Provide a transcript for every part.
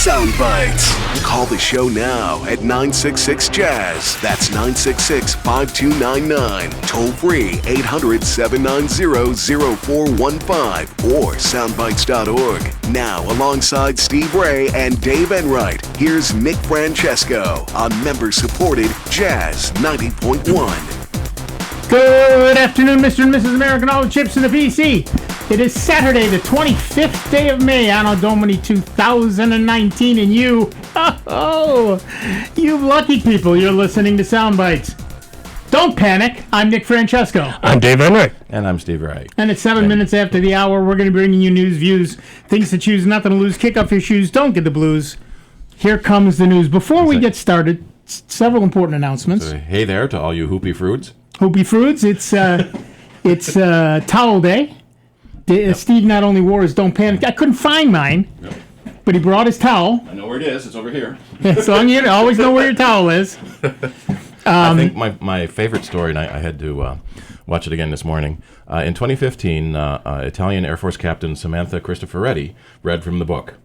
Sound Bytes. Call the show now at 966-JAZZ. That's 966-5299. Toll free 800-790-0415 or soundbytes.org. Now, alongside Steve Ray and Dave Enright, here's Nick Francesco on member-supported Jazz 90.1. Good afternoon, Mr. and Mrs. American, all the chips in the PC. It is Saturday, the 25th day of May, Anno Domini 2019, and you lucky people, you're listening to Sound Bytes. Don't panic. I'm Nick Francesco. I'm Dave Enright. And I'm Steve Ray. And it's 7 minutes after the hour. We're going to be bringing you news, views, things to choose, nothing to lose. Kick off your shoes. Don't get the blues. Here comes the news. Before we get started, several important announcements. So, hey there to all you hoopy fruits. Hoopy fruits. It's Towel Day. Yep. Steve not only wore his Don't Panic. I couldn't find mine, but he brought his towel. I know where it is. It's over here. So you always know where your towel is. I think my favorite story, and I had to watch it again this morning. In 2015, Italian Air Force Captain Samantha Cristoforetti read from the book.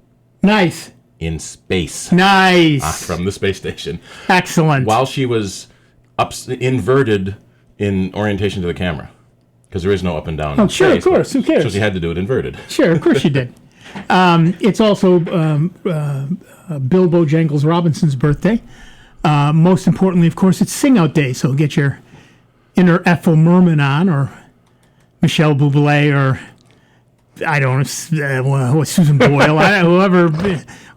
Nice. In space. Nice. From the space station. Excellent. While she was inverted in orientation to the camera. Because there is no up and down. Oh, sure, of course. Who cares? So she had to do it inverted. Sure, of course she did. It's also Bill Bojangles Robinson's birthday. Most importantly, of course, it's Sing Out Day. So get your inner Ethel Merman on, or Michelle Bublé, or I don't know, Susan Boyle, whoever,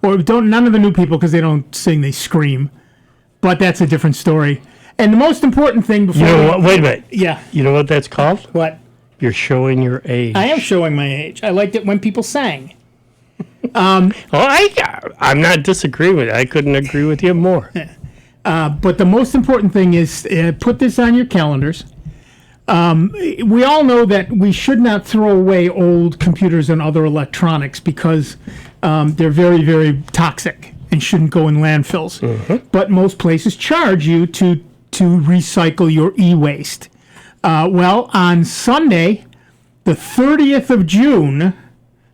or none of the new people because they don't sing, they scream. But that's a different story. And the most important thing before... You know what? Wait a minute. Yeah. You know what that's called? What? You're showing your age. I am showing my age. I liked it when people sang. I'm not disagreeing with it. I couldn't agree with you more. But the most important thing is put this on your calendars. We all know that we should not throw away old computers and other electronics because they're very, very toxic and shouldn't go in landfills. Mm-hmm. But most places charge you to recycle your e-waste. Well, on Sunday, the 30th of June,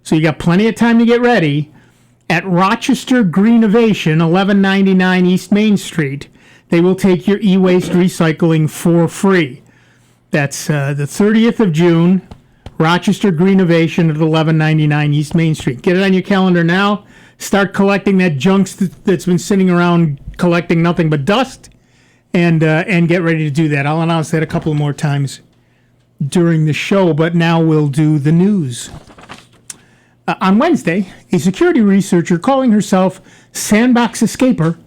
so you got plenty of time to get ready, at Rochester Greenovation, 1199 East Main Street, they will take your e-waste recycling for free. That's the 30th of June, Rochester Greenovation at 1199 East Main Street. Get it on your calendar now. Start collecting that junk that's been sitting around collecting nothing but dust. And get ready to do that. I'll announce that a couple more times during the show, but now we'll do the news. On Wednesday, a security researcher calling herself Sandbox Escaper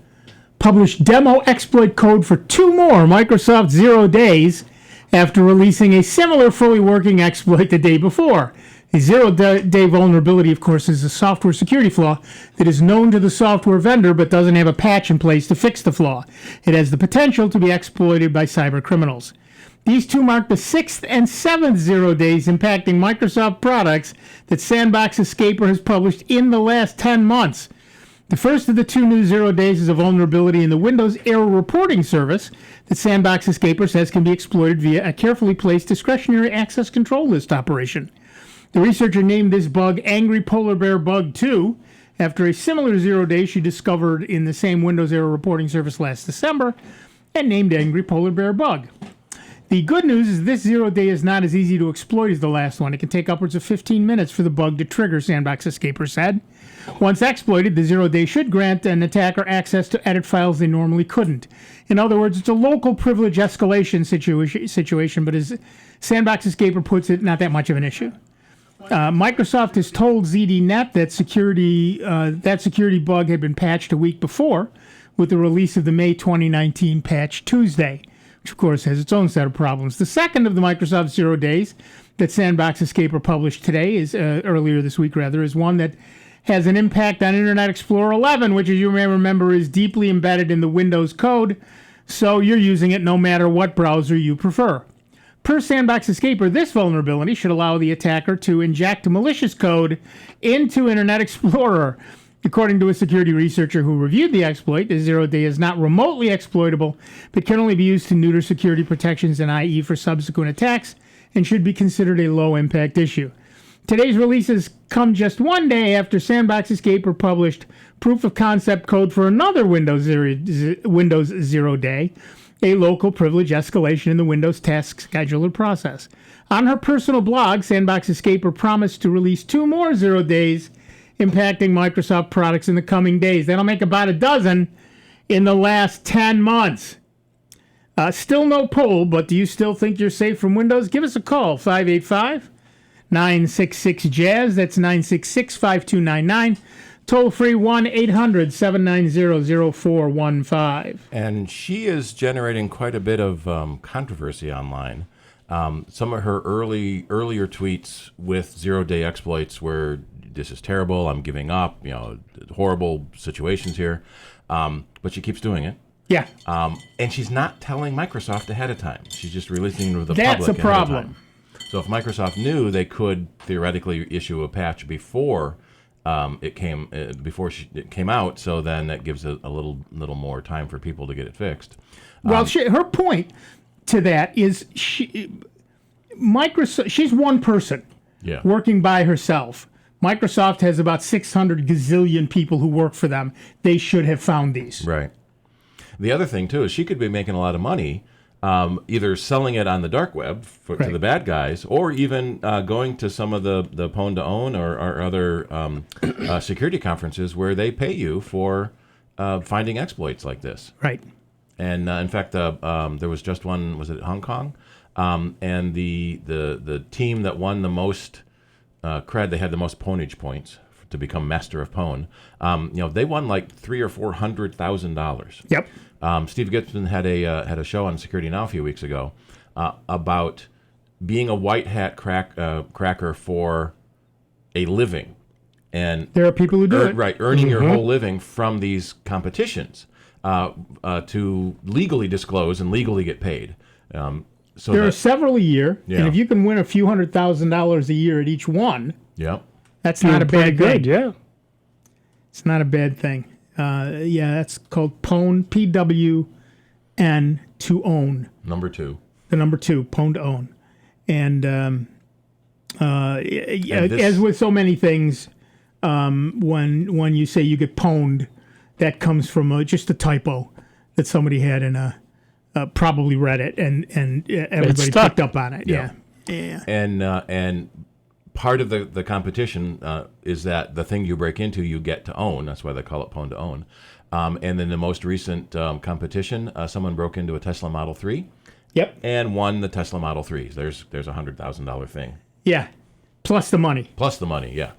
published demo exploit code for 2 more Microsoft Zero Days after releasing a similar fully working exploit the day before. A zero-day vulnerability, of course, is a software security flaw that is known to the software vendor but doesn't have a patch in place to fix the flaw. It has the potential to be exploited by cyber criminals. These 2 mark the 6th and 7th zero days impacting Microsoft products that Sandbox Escaper has published in the last 10 months. The first of the 2 new zero days is a vulnerability in the Windows Error Reporting Service that Sandbox Escaper says can be exploited via a carefully placed discretionary access control list operation. The researcher named this bug Angry Polar Bear Bug 2 after a similar zero day she discovered in the same Windows Error Reporting Service last December and named Angry Polar Bear Bug. The good news is this zero day is not as easy to exploit as the last one. It can take upwards of 15 minutes for the bug to trigger, Sandbox Escaper said. Once exploited, the zero day should grant an attacker access to edit files they normally couldn't. In other words, it's a local privilege escalation situation, but as Sandbox Escaper puts it, not that much of an issue. Microsoft has told ZDNet that security bug had been patched a week before with the release of the May 2019 patch Tuesday, which of course has its own set of problems. The second of the Microsoft Zero Days that Sandbox Escaper published today, earlier this week, is one that has an impact on Internet Explorer 11, which, as you may remember, is deeply embedded in the Windows code, so you're using it no matter what browser you prefer. Per Sandbox Escaper, this vulnerability should allow the attacker to inject malicious code into Internet Explorer. According to a security researcher who reviewed the exploit, the zero day is not remotely exploitable, but can only be used to neuter security protections and IE for subsequent attacks, and should be considered a low-impact issue. Today's releases come just one day after Sandbox Escaper published proof of concept code for another Windows 0 Day, a local privilege escalation in the Windows task scheduler process. On her personal blog, Sandbox Escaper promised to release 2 more 0 days impacting Microsoft products in the coming days. That'll make about a dozen in the last 10 months. Still no poll, but do you still think you're safe from Windows? Give us a call, 585-966-JAZZ. That's 966-5299. Toll free 1-800-790-0415. And she is generating quite a bit of controversy online. Some of her earlier tweets with 0 day exploits were, this is terrible, I'm giving up, horrible situations here. But she keeps doing it. Yeah. And she's not telling Microsoft ahead of time. She's just releasing it to the That's public a problem. ahead of time. So if Microsoft knew, they could theoretically issue a patch before it came out. So then that gives a little more time for people to get it fixed. Well, her point to that is Microsoft. She's one person working by herself. Microsoft has about 600 gazillion people who work for them. They should have found these. Right. The other thing, too, is she could be making a lot of money either selling it on the dark web to the bad guys, or even going to some of the Pwn to Own or other security conferences where they pay you for finding exploits like this. Right. And in fact, there was just one, was it Hong Kong? And the team that won the most cred, they had the most pwnage points to become master of Pwn. They won like $300,000 or $400,000. Yep. Steve Gibson had a show on Security Now a few weeks ago about being a white hat cracker for a living, and there are people who do it. Right, earning your whole living from these competitions to legally disclose and legally get paid. So there are several a year, Yeah. and if you can win a few $100,000 a year at each one, Yep. that's not a bad thing. Yeah. It's not a bad thing. That's called Pwn, P-W-N, to own. Number 2. The number 2, Pwn to own. And as with so many things, when you say you get pwned, that comes from just a typo that somebody had in probably read it, and everybody picked up on it. Yeah. And part of the competition is that the thing you break into, you get to own. That's why they call it Pwn to Own. And then the most recent competition, someone broke into a Tesla Model 3. Yep. And won the Tesla Model 3. There's a $100,000 thing. Yeah. Plus the money. Yeah.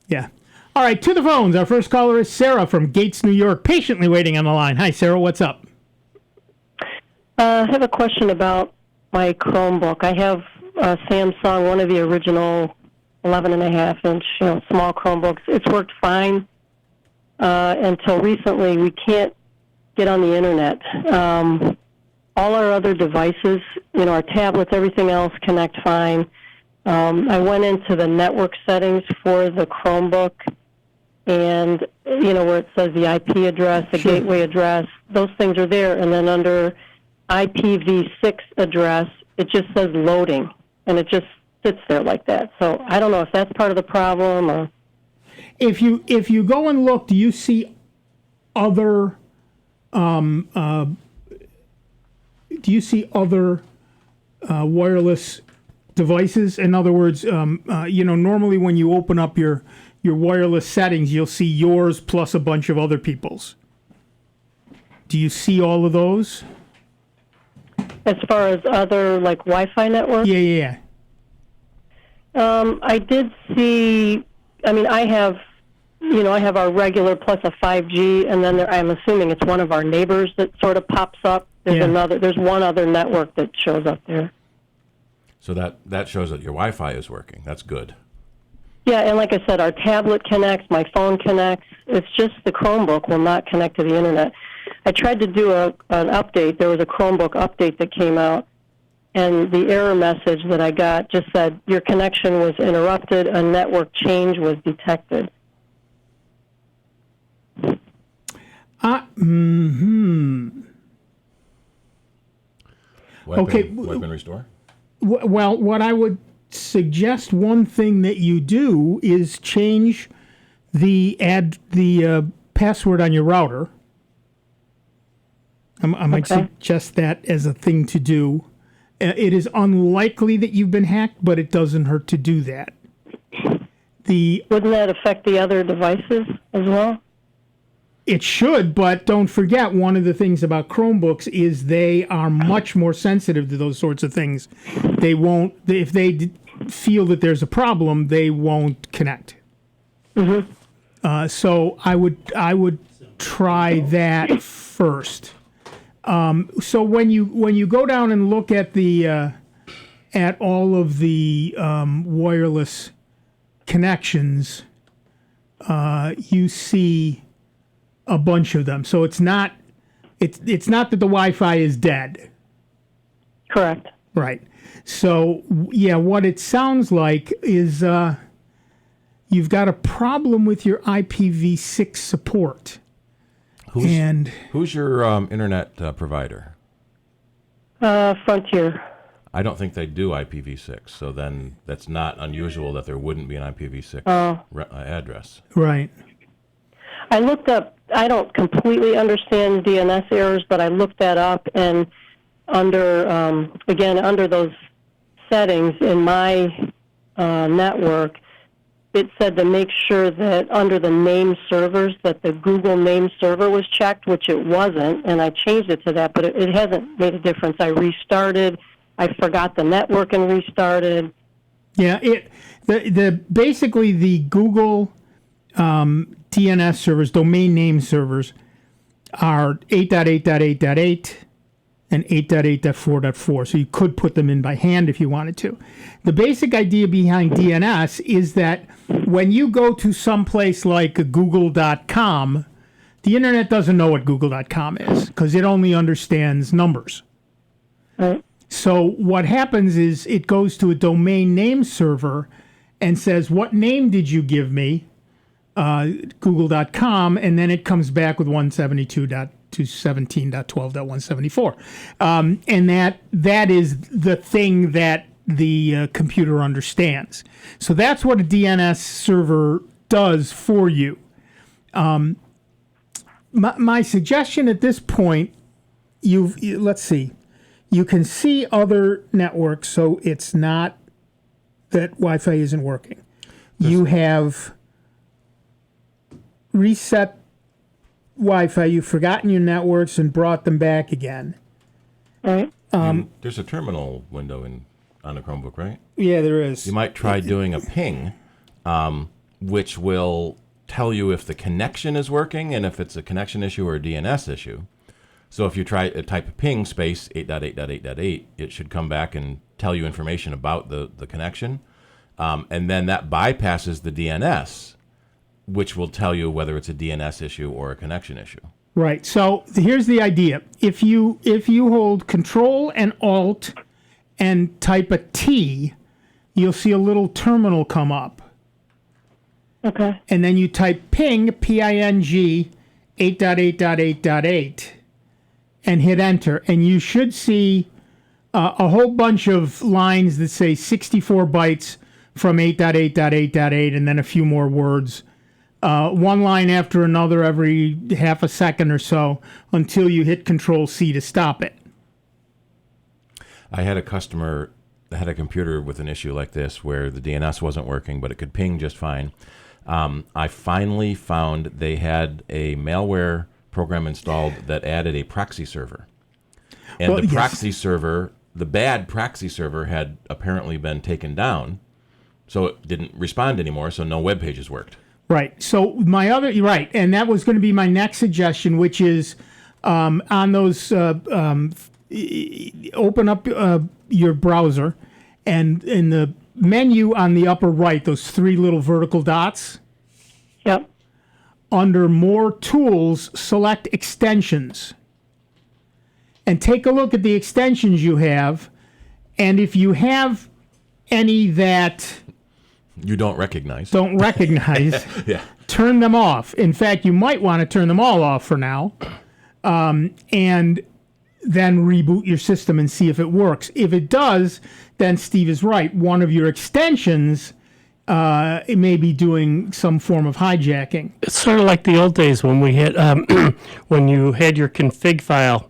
Yeah. All right, to the phones. Our first caller is Sarah from Gates, New York, patiently waiting on the line. Hi, Sarah. What's up? I have a question about my Chromebook. I have a Samsung, one of the original 11.5-inch, small Chromebooks. It's worked fine until recently. We can't get on the internet. All our other devices, our tablets, everything else connect fine. I went into the network settings for the Chromebook, and, where it says the IP address, the gateway address, those things are there. And then under IPv6 address, it just says loading, and it just sits there like that. So I don't know if that's part of the problem or... If you go and look, do you see other wireless devices? In other words, normally when you open up your wireless settings, you'll see yours plus a bunch of other people's. Do you see all of those? As far as other, like, Wi-Fi networks? Yeah. I did see... I have our regular plus a 5G, and then I'm assuming it's one of our neighbors that sort of pops up. There's one other network that shows up there. So that shows that your Wi-Fi is working. That's good. Yeah, and like I said, our tablet connects, my phone connects. It's just the Chromebook will not connect to the internet. I tried to do an update. There was a Chromebook update that came out, and the error message that I got just said, your connection was interrupted, a network change was detected. Wipe and restore? Well, what I would suggest one thing that you do is change the password on your router. I might suggest that as a thing to do. It is unlikely that you've been hacked, but it doesn't hurt to do that. Wouldn't that affect the other devices as well? It should, but don't forget, one of the things about Chromebooks is they are much more sensitive to those sorts of things. They won't, if they feel that there's a problem, they won't connect. Mm-hmm. So I would try that first. So when you go down and look at the at all of the wireless connections, you see a bunch of them. So it's not that the Wi-Fi is dead. Correct. Right. So yeah, what it sounds like is you've got a problem with your IPv6 support. Who's your internet provider? Frontier. I don't think they do IPv6, so then that's not unusual that there wouldn't be an IPv6 address. Right. I looked up, I don't completely understand DNS errors, but I looked that up, and under those settings in my network, it said to make sure that under the name servers that the Google name server was checked, which it wasn't, and I changed it to that, but it hasn't made a difference. I restarted. I forgot the network and restarted. Yeah, basically the Google DNS servers, domain name servers, are 8.8.8.8 and 8.8.4.4. So you could put them in by hand if you wanted to. The basic idea behind DNS is that when you go to some place like google.com, the internet doesn't know what google.com is because it only understands numbers. Right. So what happens is it goes to a domain name server and says, what name did you give me? Google.com, and then it comes back with 172.217.12.174. And that is the thing that the computer understands. So that's what a DNS server does for you. My suggestion at this point, let's see. You can see other networks, so it's not that Wi-Fi isn't working. You have reset Wi-Fi, you've forgotten your networks and brought them back again. Right. There's a terminal window on the Chromebook, right? Yeah, there is. You might try doing a ping, which will tell you if the connection is working and if it's a connection issue or a DNS issue. So if you try type ping space 8.8.8.8, it should come back and tell you information about the connection. And then that bypasses the DNS, which will tell you whether it's a DNS issue or a connection issue. Right. So here's the idea. If you hold Control and Alt and type a T, you'll see a little terminal come up. Okay. And then you type ping, P-I-N-G, 8.8.8.8, and hit enter. And you should see a whole bunch of lines that say 64 bytes from 8.8.8.8, and then a few more words. One line after another every half a second or so until you hit Control-C to stop it. I had a customer that had a computer with an issue like this where the DNS wasn't working, but it could ping just fine. I finally found they had a malware program installed that added a proxy server. And the proxy server, the bad proxy server had apparently been taken down, so it didn't respond anymore, so no web pages worked. Right. So right, and that was going to be my next suggestion, which is on those, open up your browser, and in the menu on the upper right, those three little vertical dots. Yep. Under More Tools, select Extensions. And take a look at the extensions you have, and if you have any that you don't recognize, yeah. Turn them off. In fact, you might want to turn them all off for now. And then reboot your system and see if it works. If it does, then Steve is right. One of your extensions it may be doing some form of hijacking. It's sort of like the old days when we had when you had your config file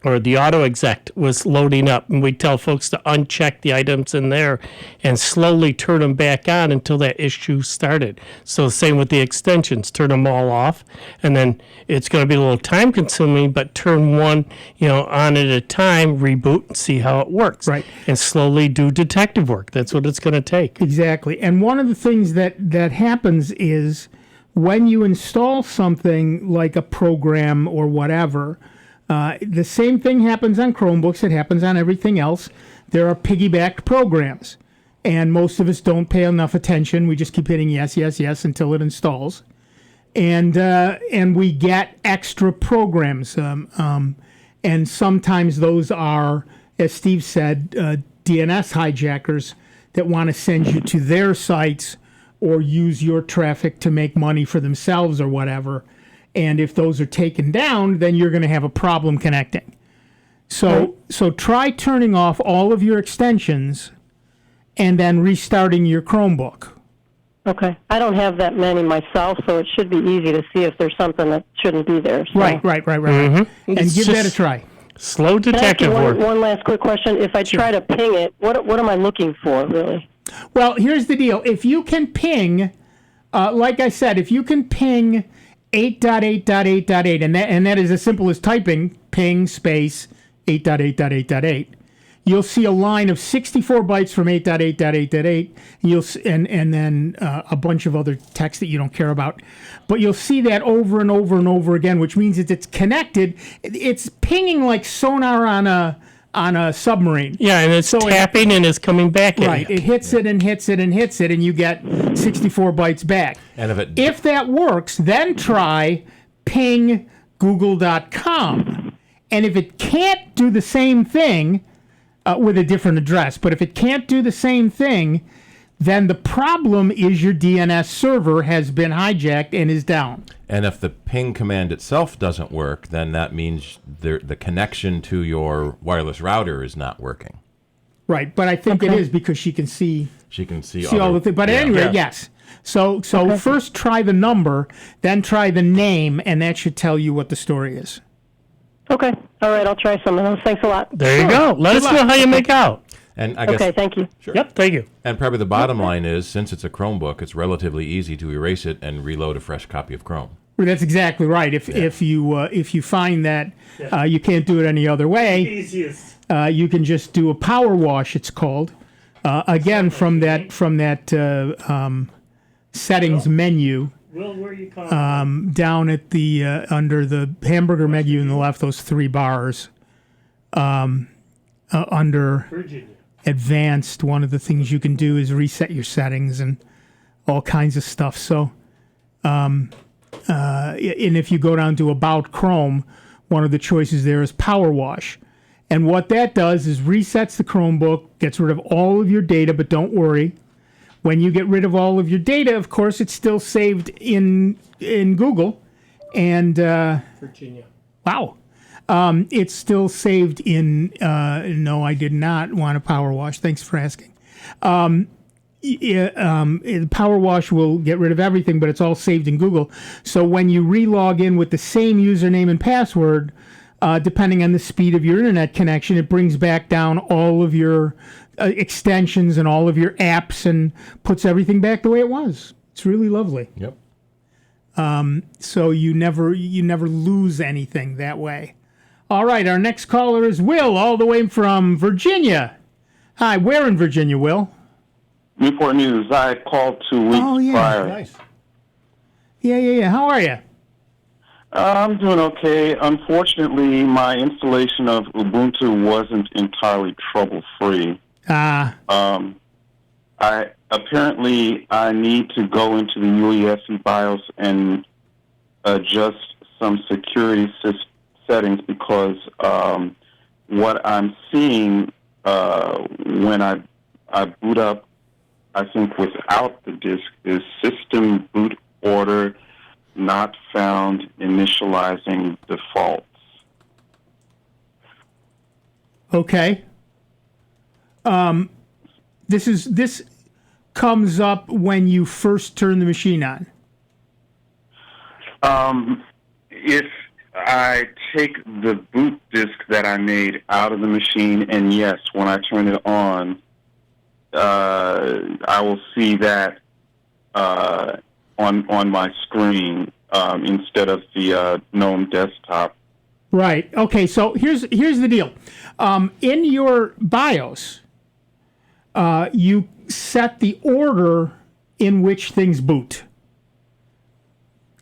or the auto exec was loading up, and we'd tell folks to uncheck the items in there and slowly turn them back on until that issue started. So same with the extensions, turn them all off, and then it's going to be a little time consuming, but turn one, on at a time, reboot and see how it works. Right. And slowly do detective work. That's what it's going to take. Exactly. And one of the things that happens is when you install something like a program or whatever, the same thing happens on Chromebooks. It happens on everything else. There are piggybacked programs, and most of us don't pay enough attention. We just keep hitting yes, yes, yes until it installs, and we get extra programs. And sometimes those are, as Steve said, DNS hijackers that want to send you to their sites or use your traffic to make money for themselves or whatever. And if those are taken down, then you're going to have a problem connecting. So try turning off all of your extensions and then restarting your Chromebook. Okay. I don't have that many myself, so it should be easy to see if there's something that shouldn't be there. So. Right. Mm-hmm. And give that a try. Slow detective Can I ask work. you one last quick question? If I try to ping it, what am I looking for, really? Well, here's the deal. If you can ping, like I said, if you can ping 8.8.8.8, and that is as simple as typing ping space 8.8.8.8, you'll see a line of 64 bytes from 8.8.8.8, and then a bunch of other text that you don't care about. But you'll see that over and over and over again, which means that it's connected. It's pinging like sonar on a submarine. Yeah, and it's tapping and it's coming back at Right, you. it hits it and hits it and hits it, and you get 64 bytes back. And if that works, then try ping google.com. And if it can't do the same thing with a different address, but if it can't do the same thing, then the problem is your DNS server has been hijacked and is down. And if the ping command itself doesn't work, then that means the connection to your wireless router is not working. Right, but I think it is because she can see all the things. But anyway, yes. So first try the number, then try the name, and that should tell you what the story is. Okay. All right, I'll try some of those. Thanks a lot. There you go. Let us know how you make out. And I guess, okay, thank you. Sure. Yep, thank you. And probably the bottom line is, since it's a Chromebook, it's relatively easy to erase it and reload a fresh copy of Chrome. Well, that's exactly right. If you find that you can't do it any other way, Easiest. You can just do a power wash. It's called again from that settings menu. Will, where are you calling? Down at the under the hamburger menu on the left, those three bars. Under Virginia. advanced, one of the things you can do is reset your settings and all kinds of stuff. So, and if you go down to About Chrome, one of the choices there is Power Wash. And what that does is resets the Chromebook, gets rid of all of your data, but don't worry. When you get rid of all of your data, of course, it's still saved in Google. And Virginia. wow. It's still saved in, no, I did not want a power wash. Thanks for asking. Power wash will get rid of everything, but it's all saved in Google. So when you re-log in with the same username and password, depending on the speed of your internet connection, it brings back down all of your extensions and all of your apps and puts everything back the way it was. It's really lovely. Yep. So you never lose anything that way. All right, our next caller is Will, all the way from Virginia. Hi, where in Virginia, Will? Newport News. I called 2 weeks prior. Nice. Yeah. How are you? I'm doing okay. Unfortunately, my installation of Ubuntu wasn't entirely trouble-free. I need to go into the UEFI BIOS and adjust some security settings because what I'm seeing when I boot up, I think without the disk, is system boot order not found initializing defaults. Okay. This comes up when you first turn the machine on. If I take the boot disk that I made out of the machine, and yes, when I turn it on, I will see that on my screen instead of the GNOME desktop. Right. Okay. So here's the deal. In your BIOS, you set the order in which things boot.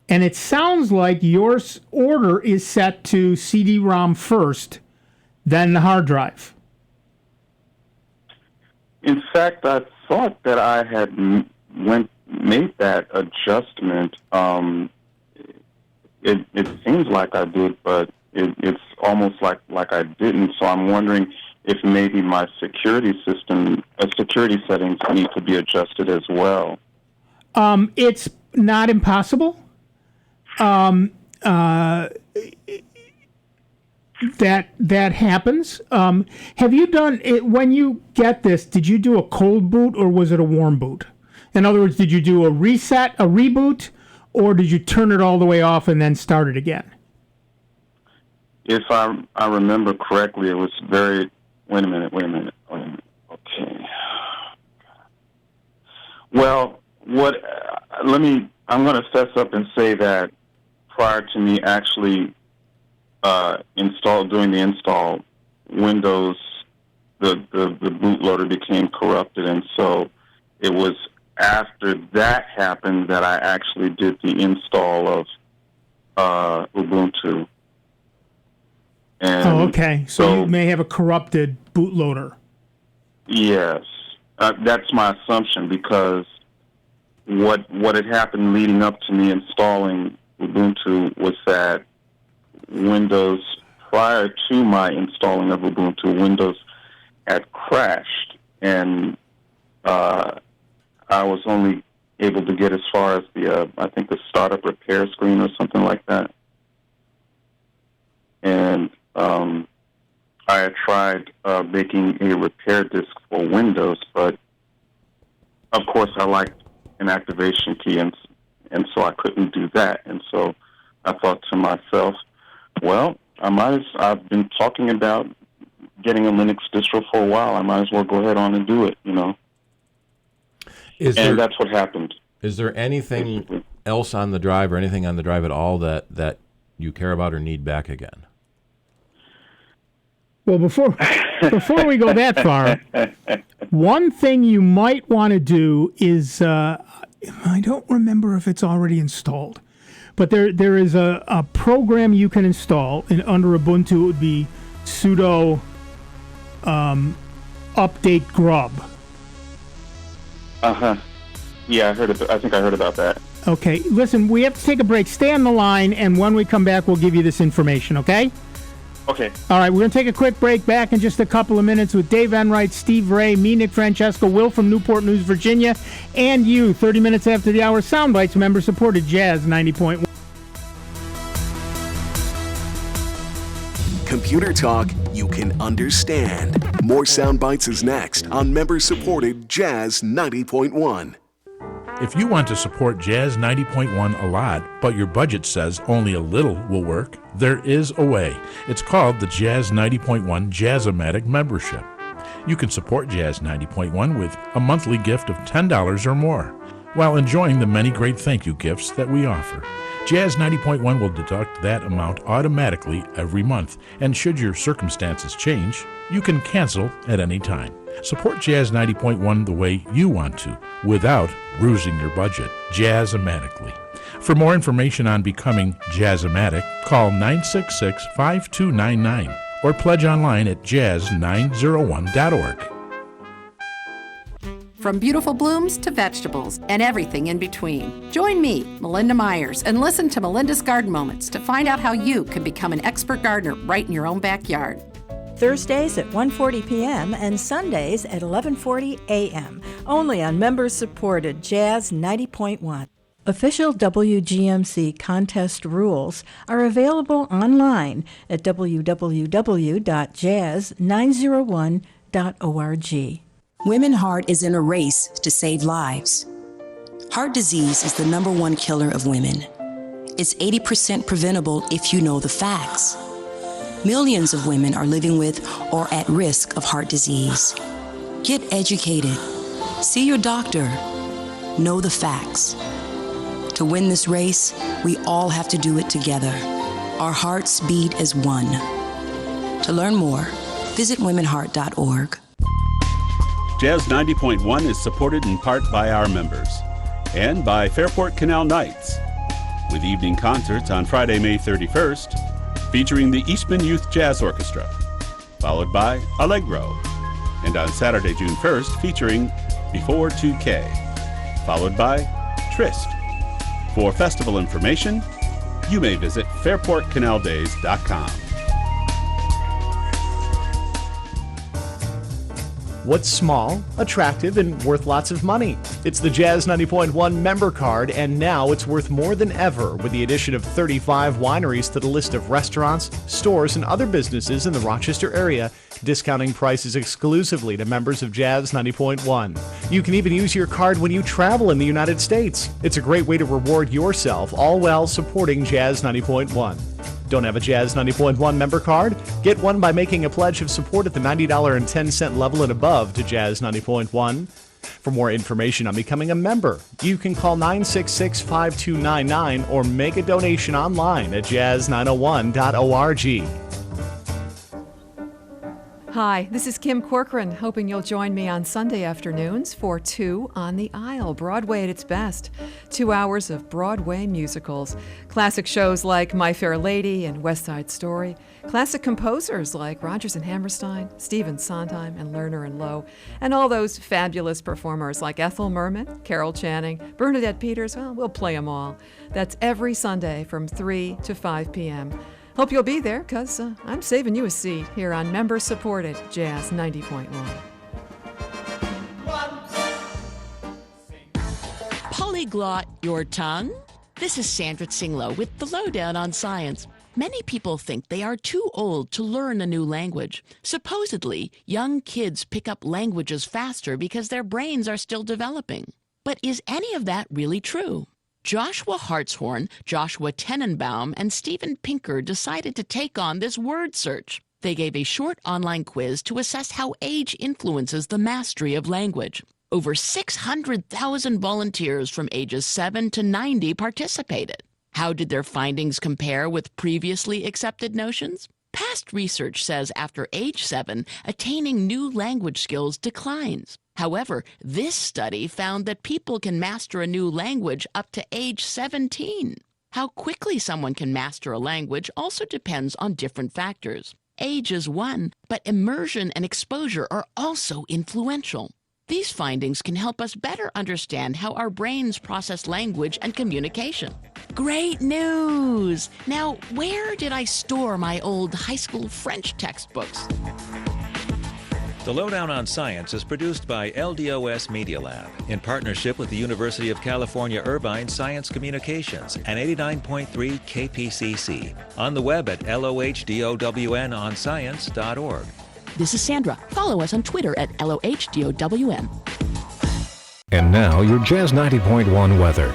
And it sounds like your order is set to CD-ROM first, then the hard drive. In fact, I thought that I had made that adjustment. It seems like I did, but it's almost like I didn't. So I'm wondering if maybe my security settings need to be adjusted as well. It's not impossible. That happens. Have you done it when you get this? Did you do a cold boot or was it a warm boot? In other words, did you do a reset, a reboot, or did you turn it all the way off and then start it again? If I remember correctly, it was very. Wait a minute. Okay. Well, I'm going to fess up and say that prior to me actually doing the install, Windows, the bootloader became corrupted, and so it was after that happened that I actually did the install of Ubuntu. And okay. So you may have a corrupted bootloader. Yes. That's my assumption, because what had happened leading up to me installing Ubuntu was that Windows, prior to my installing of Ubuntu, Windows had crashed, and I was only able to get as far as I think the startup repair screen or something like that. And I had tried making a repair disk for Windows, but of course I liked an activation key, and so I couldn't do that. And so I thought to myself, well, I've been talking about getting a Linux distro for a while. I might as well go ahead on and do it, And that's what happened. Is there anything else on the drive or anything on the drive at all that you care about or need back again? Well, before we go that far, one thing you might want to do is, I don't remember if it's already installed, but there is a program you can install, and under Ubuntu it would be sudo update grub. Yeah, I think I heard about that. Okay, listen, we have to take a break. Stay on the line, and when we come back, we'll give you this information, okay? Okay. All right, we're going to take a quick break. Back in just a couple of minutes with Dave Enright, Steve Ray, me, Nick Francesco, Will from Newport News, Virginia, and you, 30 minutes after the hour. Soundbites member-supported Jazz 90.1. Computer talk you can understand. More Soundbites is next on member-supported Jazz 90.1. If you want to support Jazz 90.1 a lot, but your budget says only a little will work, there is a way. It's called the Jazz 90.1 Jazz-O-Matic membership. You can support Jazz 90.1 with a monthly gift of $10 or more, while enjoying the many great thank you gifts that we offer. Jazz 90.1 will deduct that amount automatically every month, and should your circumstances change, you can cancel at any time. Support Jazz 90.1 the way you want to, without bruising your budget. Jazz-O-Matically. For more information on becoming Jazz-O-Matic, call 966-5299 or pledge online at jazz901.org. From beautiful blooms to vegetables and everything in between. Join me, Melinda Myers, and listen to Melinda's Garden Moments to find out how you can become an expert gardener right in your own backyard. Thursdays at 1:40 p.m. and Sundays at 11:40 a.m. Only on members-supported Jazz 90.1. Official WGMC contest rules are available online at www.jazz901.org. Women Heart is in a race to save lives. Heart disease is the number one killer of women. It's 80% preventable if you know the facts. Millions of women are living with or at risk of heart disease. Get educated. See your doctor. Know the facts. To win this race, we all have to do it together. Our hearts beat as one. To learn more, visit womenheart.org. Jazz 90.1 is supported in part by our members and by Fairport Canal Nights, with evening concerts on Friday, May 31st, featuring the Eastman Youth Jazz Orchestra, followed by Allegro, and on Saturday, June 1st, featuring Before 2K, followed by Trist. For festival information, you may visit fairportcanaldays.com. What's small, attractive, and worth lots of money? It's the Jazz 90.1 member card, and now it's worth more than ever with the addition of 35 wineries to the list of restaurants, stores, and other businesses in the Rochester area, discounting prices exclusively to members of Jazz 90.1. You can even use your card when you travel in the United States. It's a great way to reward yourself, all while supporting Jazz 90.1. Don't have a Jazz 90.1 member card? Get one by making a pledge of support at the $90.10 level and above to Jazz 90.1. For more information on becoming a member, you can call 966-5299 or make a donation online at jazz901.org. Hi, this is Kim Corcoran, hoping you'll join me on Sunday afternoons for Two on the Aisle, Broadway at its best. 2 hours of Broadway musicals. Classic shows like My Fair Lady and West Side Story. Classic composers like Rodgers and Hammerstein, Stephen Sondheim, and Lerner and Lowe. And all those fabulous performers like Ethel Merman, Carol Channing, Bernadette Peters. Well, we'll play them all. That's every Sunday from 3 to 5 p.m. Hope you'll be there, because I'm saving you a seat here on member-supported Jazz 90.1. Polyglot your tongue? This is Sandra Tsinglow with the Lowdown on Science. Many people think they are too old to learn a new language. Supposedly, young kids pick up languages faster because their brains are still developing. But is any of that really true? Joshua Hartshorn, Joshua Tenenbaum, and Steven Pinker decided to take on this word search. They gave a short online quiz to assess how age influences the mastery of language. Over 600,000 volunteers from ages 7 to 90 participated. How did their findings compare with previously accepted notions? Past research says after age 7, attaining new language skills declines. However, this study found that people can master a new language up to age 17. How quickly someone can master a language also depends on different factors. Age is one, but immersion and exposure are also influential. These findings can help us better understand how our brains process language and communication. Great news! Now, where did I store my old high school French textbooks? The Lowdown on Science is produced by LDOS Media Lab in partnership with the University of California Irvine Science Communications and 89.3 KPCC. On the web at LOHDOWNonscience.org. This is Sandra. Follow us on Twitter at LOHDOWN. And now your Jazz 90.1 weather.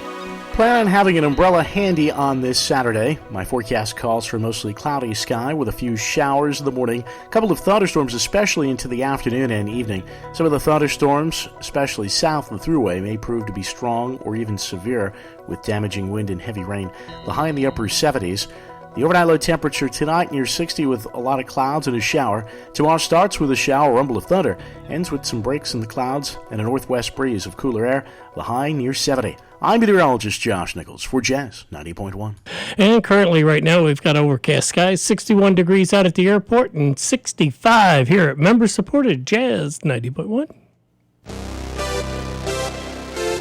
Plan on having an umbrella handy on this Saturday. My forecast calls for mostly cloudy sky with a few showers in the morning. A couple of thunderstorms, especially into the afternoon and evening. Some of the thunderstorms, especially south of the Thruway, may prove to be strong or even severe with damaging wind and heavy rain. The high in the upper 70s. The overnight low temperature tonight near 60 with a lot of clouds and a shower. Tomorrow starts with a shower, rumble of thunder, ends with some breaks in the clouds and a northwest breeze of cooler air. The high near 70. I'm meteorologist Josh Nichols for Jazz 90.1. And currently right now we've got overcast skies, 61 degrees out at the airport and 65 here at member-supported Jazz 90.1.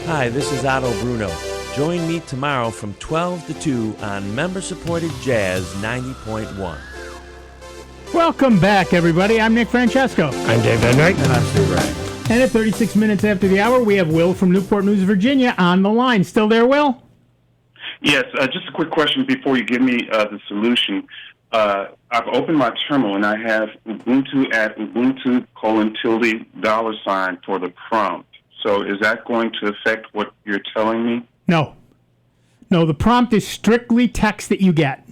Hi, this is Otto Bruno. Join me tomorrow from 12 to 2 on member-supported Jazz 90.1. Welcome back, everybody. I'm Nick Francesco. I'm Dave Enright. And I'm Steve Ray. And at 36 minutes after the hour, we have Will from Newport News, Virginia on the line. Still there, Will? Yes, just a quick question before you give me the solution. I've opened my terminal and I have Ubuntu at Ubuntu:$$ for the prompt. So is that going to affect what you're telling me? No. No, the prompt is strictly text that you get,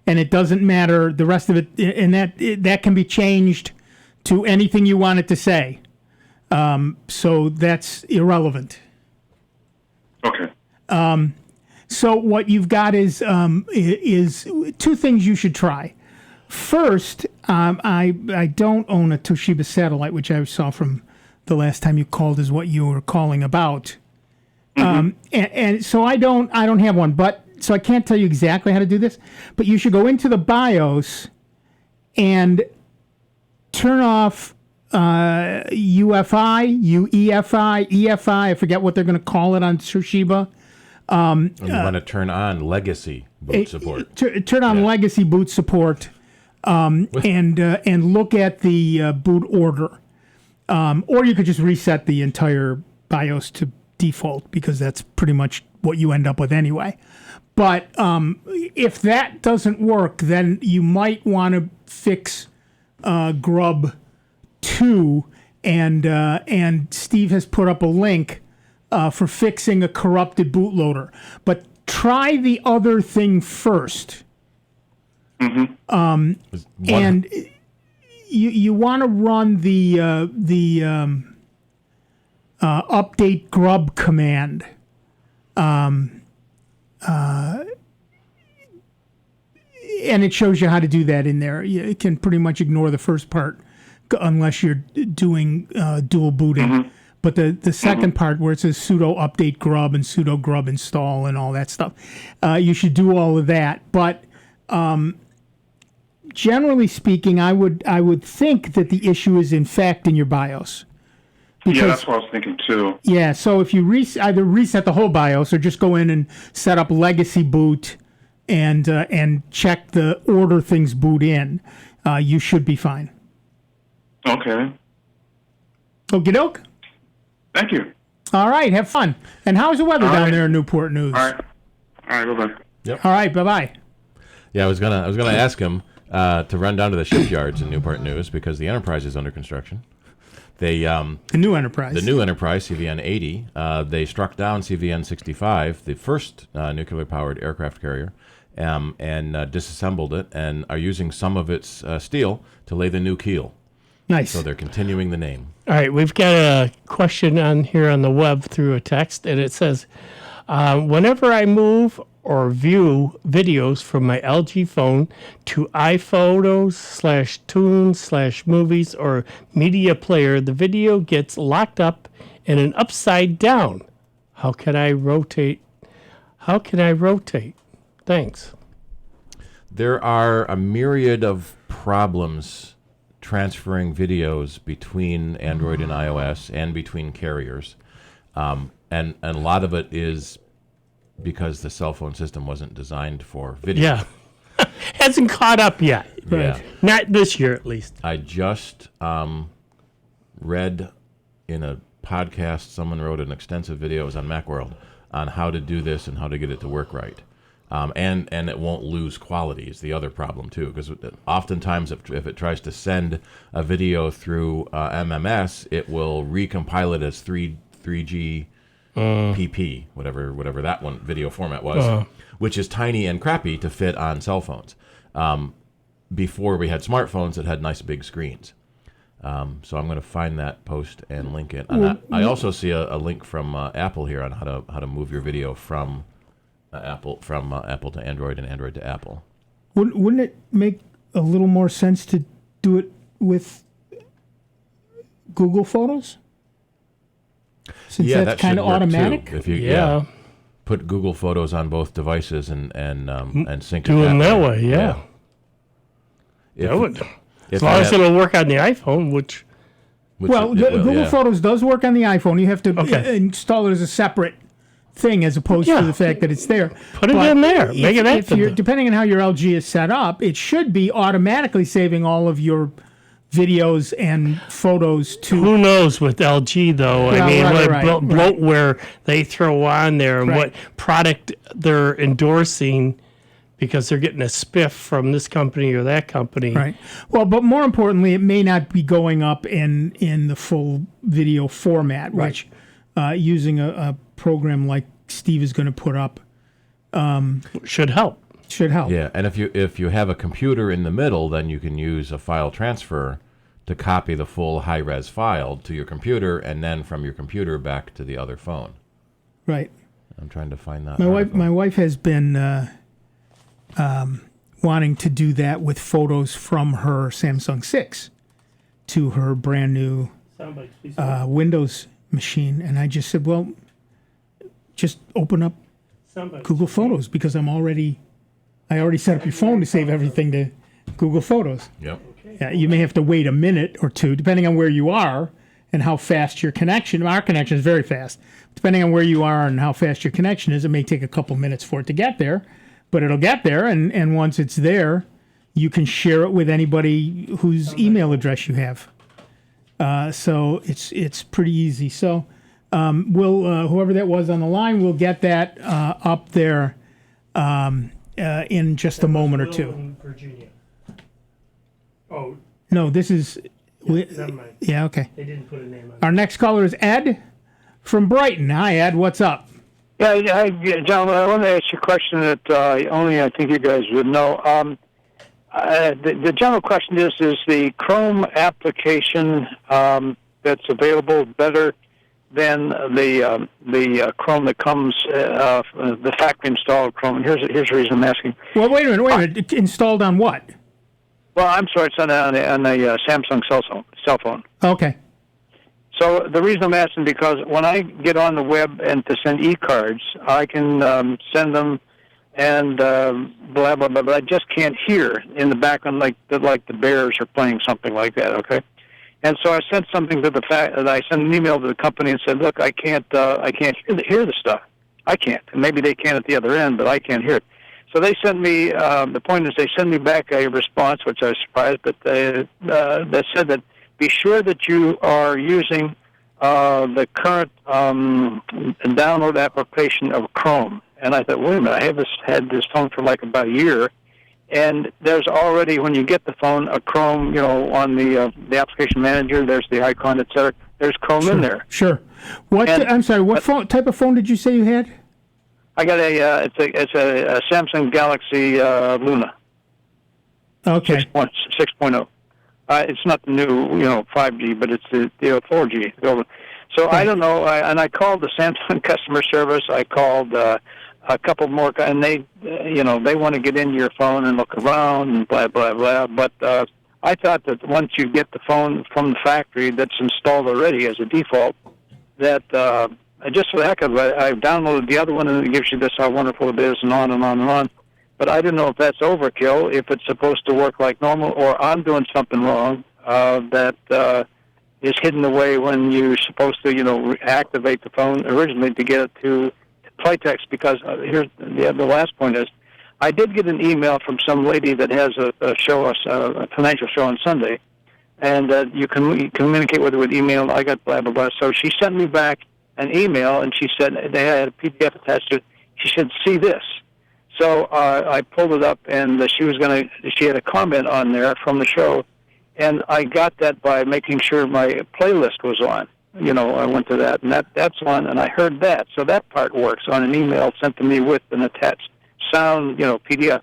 and it doesn't matter the rest of it, and that can be changed to anything you want it to say. So that's irrelevant. Okay. So what you've got is two things you should try. First, I don't own a Toshiba satellite, which I saw from the last time you called is what you were calling about. And so I don't have one, but so I can't tell you exactly how to do this, but you should go into the BIOS and turn off UEFI, EFI, I forget what they're going to call it on Toshiba. And you want to turn on legacy boot support. Turn on legacy boot support, and look at the boot order. Or you could just reset the entire BIOS to default, because that's pretty much what you end up with anyway. But if that doesn't work, then you might want to fix Grub 2, and Steve has put up a link for fixing a corrupted bootloader. But try the other thing first. And you want to run the update grub command. And it shows you how to do that in there. You can pretty much ignore the first part unless you're doing dual booting. But the second part, where it says sudo update grub and sudo grub install and all that stuff, you should do all of that. But generally speaking, I would think that the issue is in fact in your BIOS. Because, yeah, that's what I was thinking too. Yeah, so if you either reset the whole BIOS or just go in and set up legacy boot and check the order things boot in, you should be fine. Okay. Okie doke. Thank you. All right, have fun. And how's the weather down there in Newport News? All right, bye-bye. Yep. All right, bye-bye. Yeah, I was gonna ask him to run down to the shipyards in Newport News, because the Enterprise is under construction. They the new Enterprise. The new Enterprise, CVN 80. They struck down CVN 65, the first nuclear-powered aircraft carrier, and disassembled it, and are using some of its steel to lay the new keel. Nice. So they're continuing the name. All right, we've got a question on here on the web through a text, and it says, whenever I move or view videos from my LG phone to iPhotos/Tunes/Movies or Media Player, the video gets locked up in an upside down. How can I rotate? Thanks. There are a myriad of problems transferring videos between Android and iOS and between carriers. And a lot of it is because the cell phone system wasn't designed for video. Yeah. Hasn't caught up yet. Yeah. Not this year, at least. I just read in a podcast, someone wrote an extensive video, it was on Macworld, on how to do this and how to get it to work right. And it won't lose quality is the other problem, too, because oftentimes if it tries to send a video through MMS, it will recompile it as 3G PP, whatever that one video format was, which is tiny and crappy to fit on cell phones. Before we had smartphones that had nice big screens. So I'm going to find that post and link it. And I also see a link from Apple here on how to move your video from Apple to Android and Android to Apple. Wouldn't it make a little more sense to do it with Google Photos? Since yeah, that's kind of automatic. Too. If you put Google Photos on both devices and sync do it them that way. Yeah. As long as it'll work on the iPhone, which Google Photos does work on the iPhone. You have to install it as a separate thing as opposed to the fact that it's there. Put it in there. Make it depending on how your LG is set up, it should be automatically saving all of your videos and photos to. Who knows with LG though? I mean, what bloatware they throw on there and what product they're endorsing because they're getting a spiff from this company or that company. Right. Well, but more importantly, it may not be going up in the full video format, which using a program like Steve is going to put up should help. Should help. Yeah, and if you have a computer in the middle, then you can use a file transfer to copy the full high-res file to your computer, and then from your computer back to the other phone. Right. I'm trying to find that. My wife has been wanting to do that with photos from her Samsung 6 to her brand new Windows machine, and I just said, well, just open up Google Photos because I already set up your phone to save everything to Google Photos. Yep. Yeah, you may have to wait a minute or two, depending on where you are and how fast your connection. Our connection is very fast. Depending on where you are and how fast your connection is, it may take a couple minutes for it to get there, but it'll get there. And once it's there, you can share it with anybody whose email address you have. So it's pretty easy. So we'll whoever that was on the line, we'll get that up there. In just a moment or two. In Virginia. Oh. No, this is. Never mind. Yeah, okay. They didn't put a name on it. Our next caller is Ed from Brighton. Hi, Ed. What's up? Yeah, John, I want to ask you a question that only I think you guys would know. The general question is the Chrome application that's available better than the Chrome that comes, the factory installed Chrome? And here's the reason I'm asking. Well, wait a minute. Installed on what? Well, I'm sorry, it's on a Samsung cell phone. Okay. So the reason I'm asking because when I get on the web and to send e-cards, I can send them and blah blah blah, but I just can't hear in the background like the Bears are playing something like that. Okay. And so I sent something to I sent an email to the company and said, look, I can't hear the stuff. I can't. And maybe they can at the other end, but I can't hear it. So they sent me, the point is they sent me back a response, which I was surprised, but that said that be sure that you are using the current download application of Chrome. And I thought, wait a minute, I have had this phone for like about a year. And there's already, when you get the phone, a Chrome, on the application manager, there's the icon, et cetera. There's Chrome in there. Sure. I'm sorry, what type of phone did you say you had? I got it's a Samsung Galaxy Luna. Okay. 6.0. It's not the new, 5G, but it's the 4G. So I don't know, and I called the Samsung customer service. I called a couple more, and they want to get into your phone and look around and blah, blah, blah. But I thought that once you get the phone from the factory that's installed already as a default, that just for the heck of it, I downloaded the other one and it gives you this how wonderful it is and on and on and on. But I don't know if that's overkill, if it's supposed to work like normal, or I'm doing something wrong that is hidden away when you're supposed to, activate the phone originally to get it to play text. Because here's the last point is, I did get an email from some lady that has a financial show on Sunday, and you can communicate with her with email. I got blah, blah, blah. So she sent me back an email, and she said they had a PDF attached to it. She said, see this. So I pulled it up, and she had a comment on there from the show, and I got that by making sure my playlist was on. I went to that, and that's on, and I heard that. So that part works on an email sent to me with an attached sound, PDF.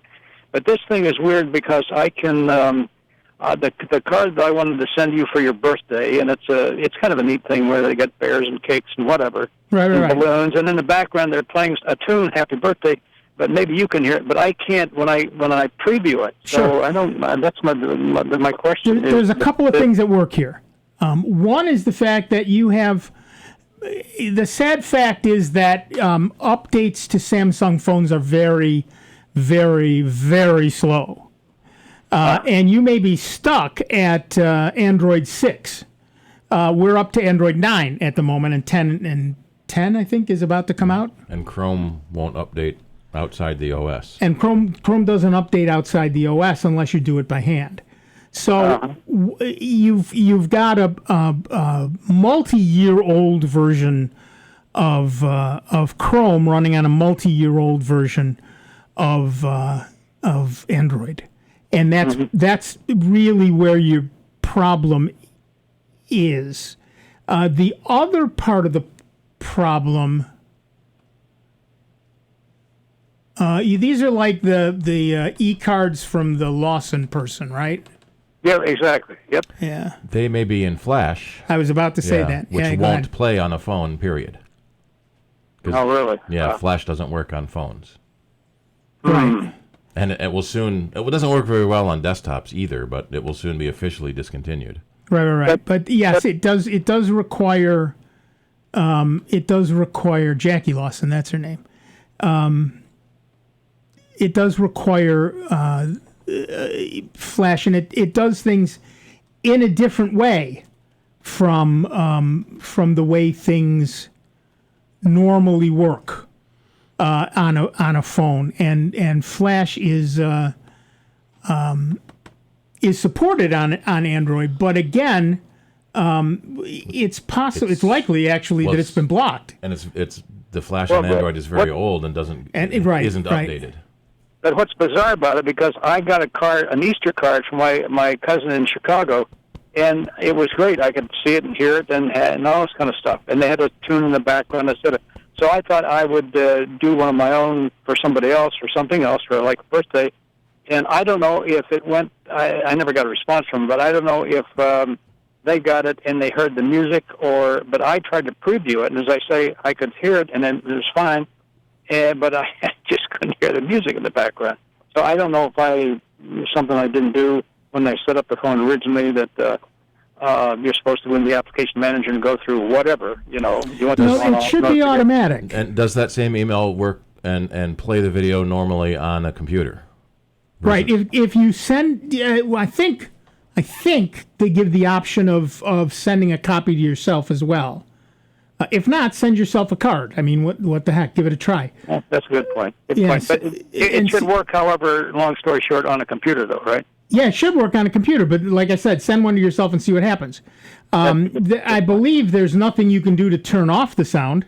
But this thing is weird because I can, the card that I wanted to send you for your birthday, and it's kind of a neat thing where they got bears and cakes and whatever, right. balloons, and in the background they're playing a tune, Happy Birthday. But maybe you can hear it, but I can't when I preview it. So Sure. I don't. That's my question. There's a couple of things that work here. One is the fact that you have. The sad fact is that updates to Samsung phones are very, very, very slow, and you may be stuck at Android 6. We're up to Android 9 at the moment, and 10 I think is about to come out. And Chrome won't update outside the OS. And Chrome doesn't update outside the OS unless you do it by hand. So you've got a multi-year-old version of Chrome running on a multi-year-old version of Android, and that's really where your problem is. The other part of the problem, these are like the e-cards from the Lawson person, right? Yeah, exactly. Yep. Yeah. They may be in Flash. I was about to say that. Which Yeah, go won't ahead. play on a phone, period. Oh, really? Yeah, Flash doesn't work on phones. Right. And it will soon, it doesn't work very well on desktops either, but it will soon be officially discontinued. Right. But yes, it does require Jackie Lawson, that's her name. It does require Flash, and it does things in a different way from the way things normally work on a phone, and Flash is supported on Android, but again, it's possible, it's likely actually that it's been blocked. And it's the Flash on Android is very old and isn't updated. But what's bizarre about it, because I got an Easter card from my cousin in Chicago, and it was great. I could see it and hear it and all this kind of stuff. And they had a tune in the background, etc. So I thought I would do one of my own for somebody else or something else for like a birthday. And I don't know if it went, I never got a response from them, but I don't know if they got it and they heard the music, but I tried to preview it. And as I say, I could hear it and then it was fine. But I just couldn't hear the music in the background. So I don't know if something I didn't do when I set up the phone originally, that you're supposed to go in the application manager and go through whatever, you want No, it should be automatic. And does that same email work and play the video normally on a computer? Right. If you send, I think they give the option of sending a copy to yourself as well. If not, send yourself a card. I mean, what the heck? Give it a try. That's a good point. But it should work, however, long story short, on a computer, though, right? Yeah, it should work on a computer, but like I said, send one to yourself and see what happens. I believe there's nothing you can do to turn off the sound.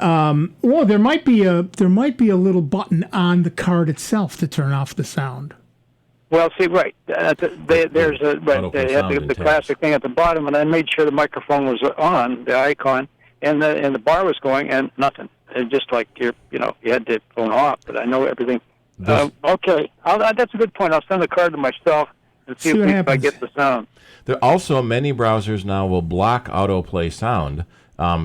Well, there might be a little button on the card itself to turn off the sound. Well, see, right. There's the classic thing at the bottom, and I made sure the microphone was on, the icon, and the bar was going, and nothing. It's just like you had the phone off, but I know everything. Okay, that's a good point. I'll send the card to myself and see if I get the sound. There also, many browsers now will block autoplay sound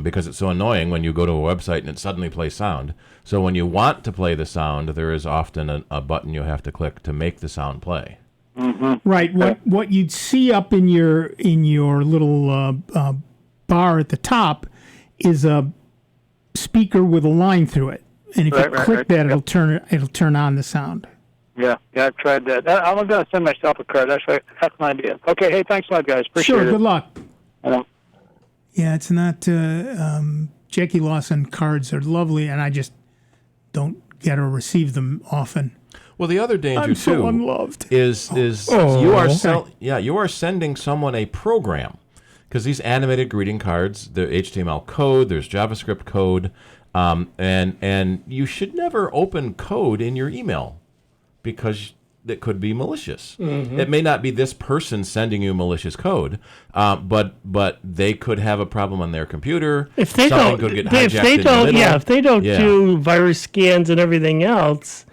because it's so annoying when you go to a website and it suddenly plays sound. So when you want to play the sound, there is often a button you have to click to make the sound play. Mm-hmm. Right. What you'd see up in your little bar at the top is a speaker with a line through it, and if you click that, it'll turn on the sound. Yeah, I've tried that. I'm going to send myself a card. That's an idea. Okay, hey, thanks a lot, guys. Appreciate it. Sure, good luck. Hello. Yeah, it's not. Jackie Lawson cards are lovely, and I just don't get or receive them often. Well, the other danger I'm so too unloved. is you are sending someone a program, because these animated greeting cards, the HTML code, there's JavaScript code, and you should never open code in your email, because it could be malicious. Mm-hmm. It may not be this person sending you malicious code, but they could have a problem on their computer. If they Something don't, could get if hijacked they in the don't, middle. if they don't do virus scans and everything else,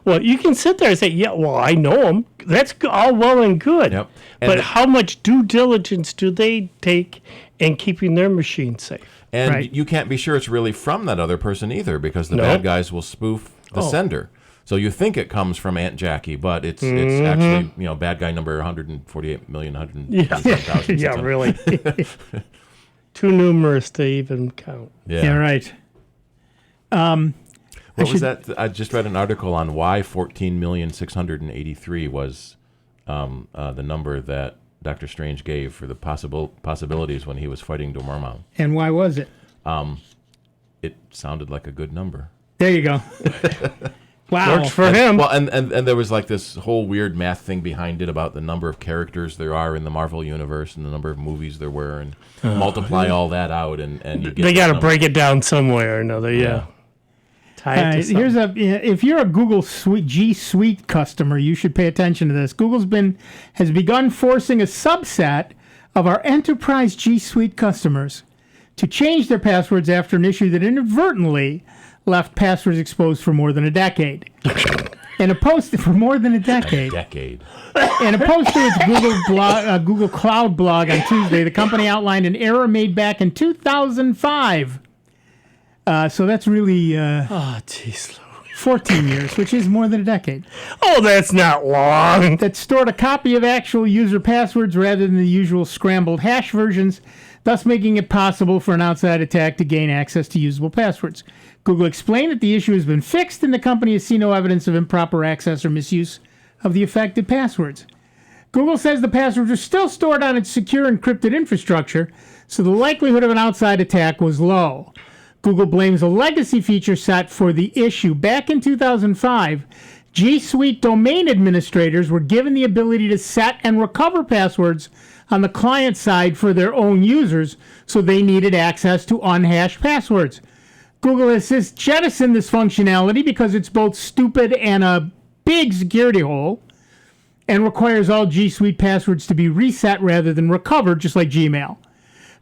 well, you can sit there and say, yeah, well, I know them. That's all well and good. Yep. But how much due diligence do they take in keeping their machine safe? And you can't be sure it's really from that other person either, because the bad guys will spoof the sender. So you think it comes from Aunt Jackie, but it's actually bad guy number 148,100,000. Yeah, really. Too numerous to even count. Yeah, right. What was that? I just read an article on why 14,683,000 was the number that Dr. Strange gave for the possibilities when he was fighting Dormammu. And why was it? It sounded like a good number. There you go. Wow. Works for him. Well, and there was like this whole weird math thing behind it about the number of characters there are in the Marvel universe and the number of movies there were, and multiply all that out, and you get They got to number. break it down some way or another. Yeah. Tie it to Here's if you're a Google G Suite customer, you should pay attention to this. Has begun forcing a subset of our enterprise G Suite customers to change their passwords after an issue that inadvertently left passwords exposed for more than a decade. In a post for more than a decade. In a post to its Google Cloud blog on Tuesday, the company outlined an error made back in 2005. So that's really 14 years, which is more than a decade. Oh, that's not long. That stored a copy of actual user passwords rather than the usual scrambled hash versions, thus making it possible for an outside attack to gain access to usable passwords. Google explained that the issue has been fixed and the company has seen no evidence of improper access or misuse of the affected passwords. Google says the passwords are still stored on its secure encrypted infrastructure, so the likelihood of an outside attack was low. Google blames a legacy feature set for the issue. Back in 2005, G Suite domain administrators were given the ability to set and recover passwords on the client side for their own users, so they needed access to unhashed passwords. Google has since jettisoned this functionality because it's both stupid and a big security hole, and requires all G Suite passwords to be reset rather than recovered, just like Gmail.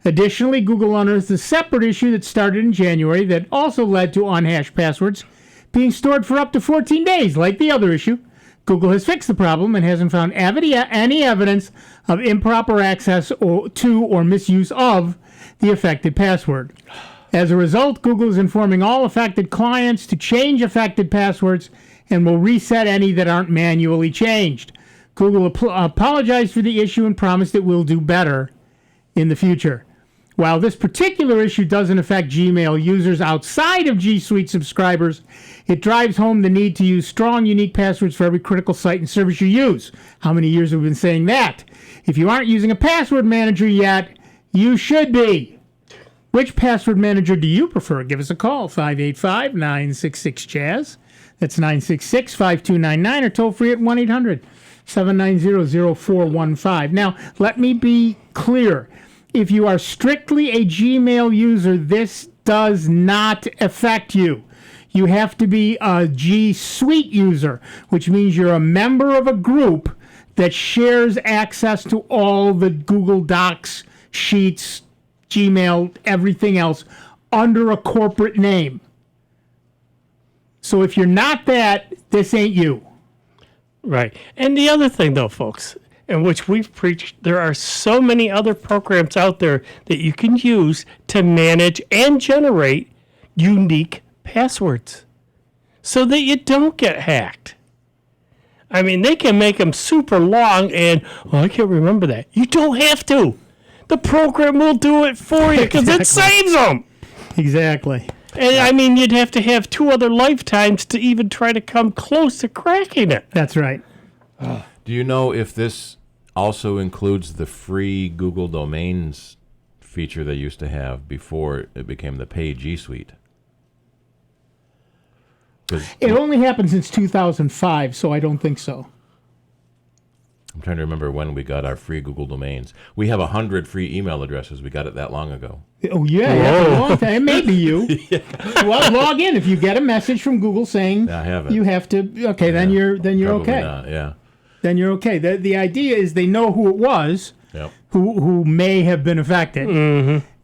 Additionally, Google unearthed a separate issue that started in January that also led to unhashed passwords being stored for up to 14 days, like the other issue. Google has fixed the problem and hasn't found any evidence of improper access to or misuse of the affected password. As a result, Google is informing all affected clients to change affected passwords and will reset any that aren't manually changed. Google apologized for the issue and promised it will do better in the future. While this particular issue doesn't affect Gmail users outside of G Suite subscribers, it drives home the need to use strong, unique passwords for every critical site and service you use. How many years have we been saying that? If you aren't using a password manager yet, you should be. Which password manager do you prefer? Give us a call, 585-966-JAZZ. That's 966-5299, or toll free at 1-800-790-0415. Now, let me be clear. If you are strictly a Gmail user, this does not affect you. You have to be a G Suite user, which means you're a member of a group that shares access to all the Google Docs, Sheets, Gmail, everything else under a corporate name. So if you're not that, this ain't you. Right. And the other thing, though, folks, in which we've preached, there are so many other programs out there that you can use to manage and generate unique passwords so that you don't get hacked. I mean, they can make them super long and, I can't remember that. You don't have to. The program will do it for you because it saves them. Exactly. And I mean, you'd have to have 2 other lifetimes to even try to come close to cracking it. That's right. Do you know if this also includes the free Google Domains feature they used to have before it became the paid G Suite? It only happened since 2005, so I don't think so. I'm trying to remember when we got our free Google Domains. We have 100 free email addresses. We got it that long ago. Oh, yeah, that's a long time. It may be you. Well, log in. If you get a message from Google saying I haven't. you have to, okay, then you're Probably okay. not, yeah. Then you're okay. The idea is they know who it was, who may have been affected,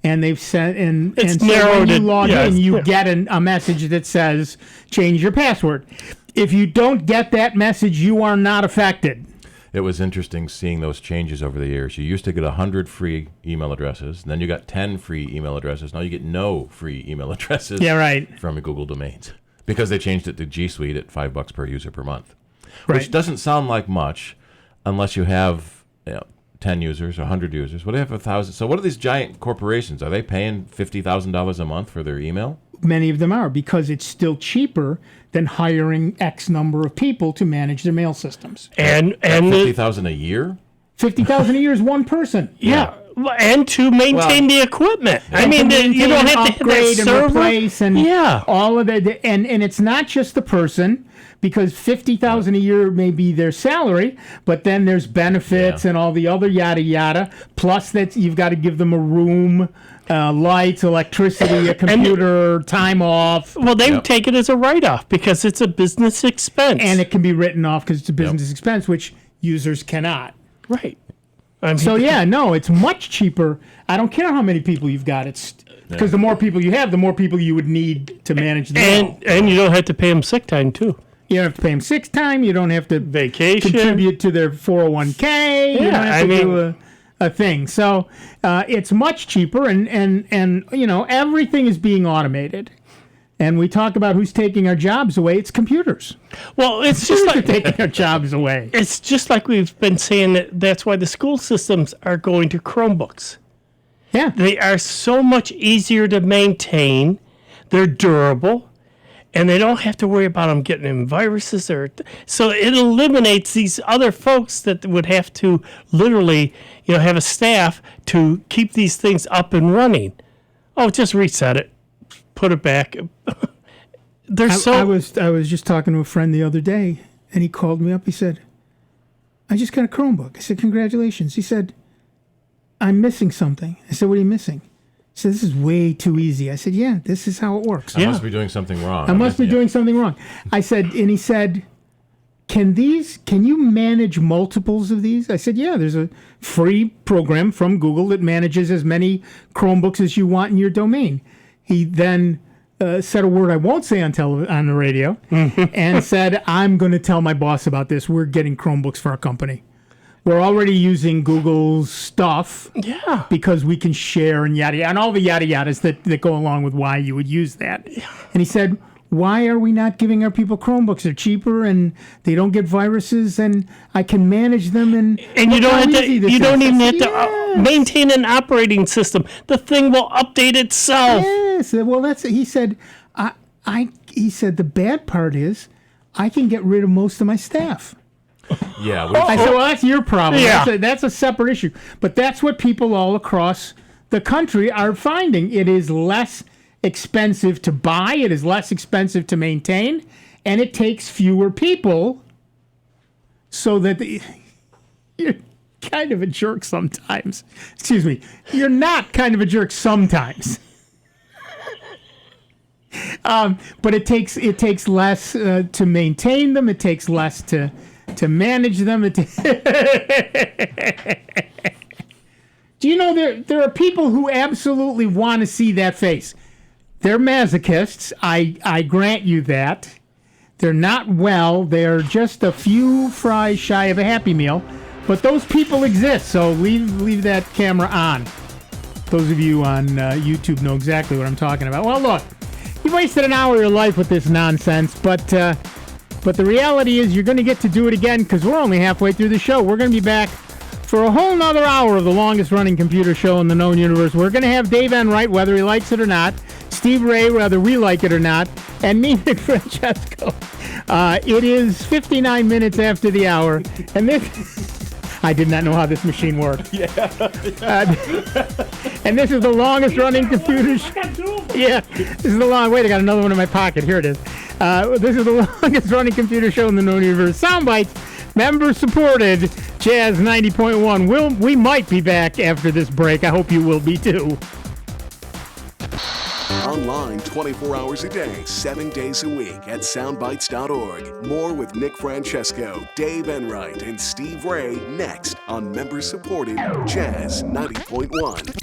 and they've sent and so when you log in, you get a message that says change your password. If you don't get that message, you are not affected. It was interesting seeing those changes over the years. You used to get 100 free email addresses, and then you got 10 free email addresses. Now you get no free email addresses from Google Domains because they changed it to G Suite at $5 per user per month, which doesn't sound like much unless you have 10 users or 100 users. What if 1,000? So what are these giant corporations? Are they paying $50,000 a month for their email? Many of them are, because it's still cheaper than hiring X number of people to manage their mail systems. And $50,000 a year? $50,000 a year is one person. Yeah. And to maintain the equipment. I mean, you don't have to upgrade and replace and yeah. all of that. And it's not just the person, because $50,000 a year may be their salary, but then there's benefits and all the other yada yada. Plus, that you've got to give them a room, lights, electricity, a computer, time off. Well, they take it as a write-off because it's a business expense, and it can be written off because it's a business expense, which users cannot. Right. So it's much cheaper. I don't care how many people you've got. It's because the more people you have, the more people you would need to manage the and you don't have to pay them sick time too. You don't have to pay them sick time. You don't have to vacation, contribute to their 401k. You don't have to do a thing. So it's much cheaper, and everything is being automated. And we talk about who's taking our jobs away. It's computers. Well, it's just like taking our jobs away. It's just like we've been saying that's why the school systems are going to Chromebooks. Yeah. They are so much easier to maintain. They're durable. And they don't have to worry about them getting in viruses. So it eliminates these other folks that would have to literally have a staff to keep these things up and running. Oh, just reset it. Put it back. I was just talking to a friend the other day, and he called me up. He said, I just got a Chromebook. I said, congratulations. He said, I'm missing something. I said, what are you missing? He said, this is way too easy. I said, yeah, this is how it works. I must be doing something wrong. I must be doing something wrong. I said, and he said, can you manage multiples of these? I said, yeah, there's a free program from Google that manages as many Chromebooks as you want in your domain. He then said a word I won't say on the radio and said, I'm going to tell my boss about this. We're getting Chromebooks for our company. We're already using Google's stuff because we can share and yada yada, and all the yada yadas that go along with why you would use that. And he said, why are we not giving our people Chromebooks? They're cheaper and they don't get viruses, and I can manage them. And you don't even have to maintain an operating system. The thing will update itself. Yes. Well, he said. He said the bad part is I can get rid of most of my staff. Yeah. I said, well, that's your problem. Yeah. That's a separate issue. But that's what people all across the country are finding. It is less expensive to buy. It is less expensive to maintain. And it takes fewer people so that you're kind of a jerk sometimes. Excuse me. You're not kind of a jerk sometimes. But it takes less to maintain them. It takes less to manage them. Do you know there are people who absolutely want to see that face? They're masochists. I grant you that. They're not well. They're just a few fries shy of a Happy Meal. But those people exist, so leave that camera on. Those of you on YouTube know exactly what I'm talking about. Well, look, you wasted an hour of your life with this nonsense, but the reality is you're going to get to do it again because we're only halfway through the show. We're going to be back for a whole nother hour of the longest-running computer show in the known universe. We're going to have Dave Enright, whether he likes it or not, Steve Ray, whether we like it or not, and me, Francesco. It is 59 minutes after the hour, and this... I did not know how this machine worked. Yeah. And this is the longest-running computer show. Yeah, this is the long... Wait, I got another one in my pocket. Here it is. This is the longest-running computer show in the known universe. Soundbites, member-supported, Jazz 90.1. We might be back after this break. I hope you will be, too. Online 24 hours a day, 7 days a week at soundbites.org. More with Nick Francesco, Dave Enright, and Steve Ray next on member-supported Jazz 90.1.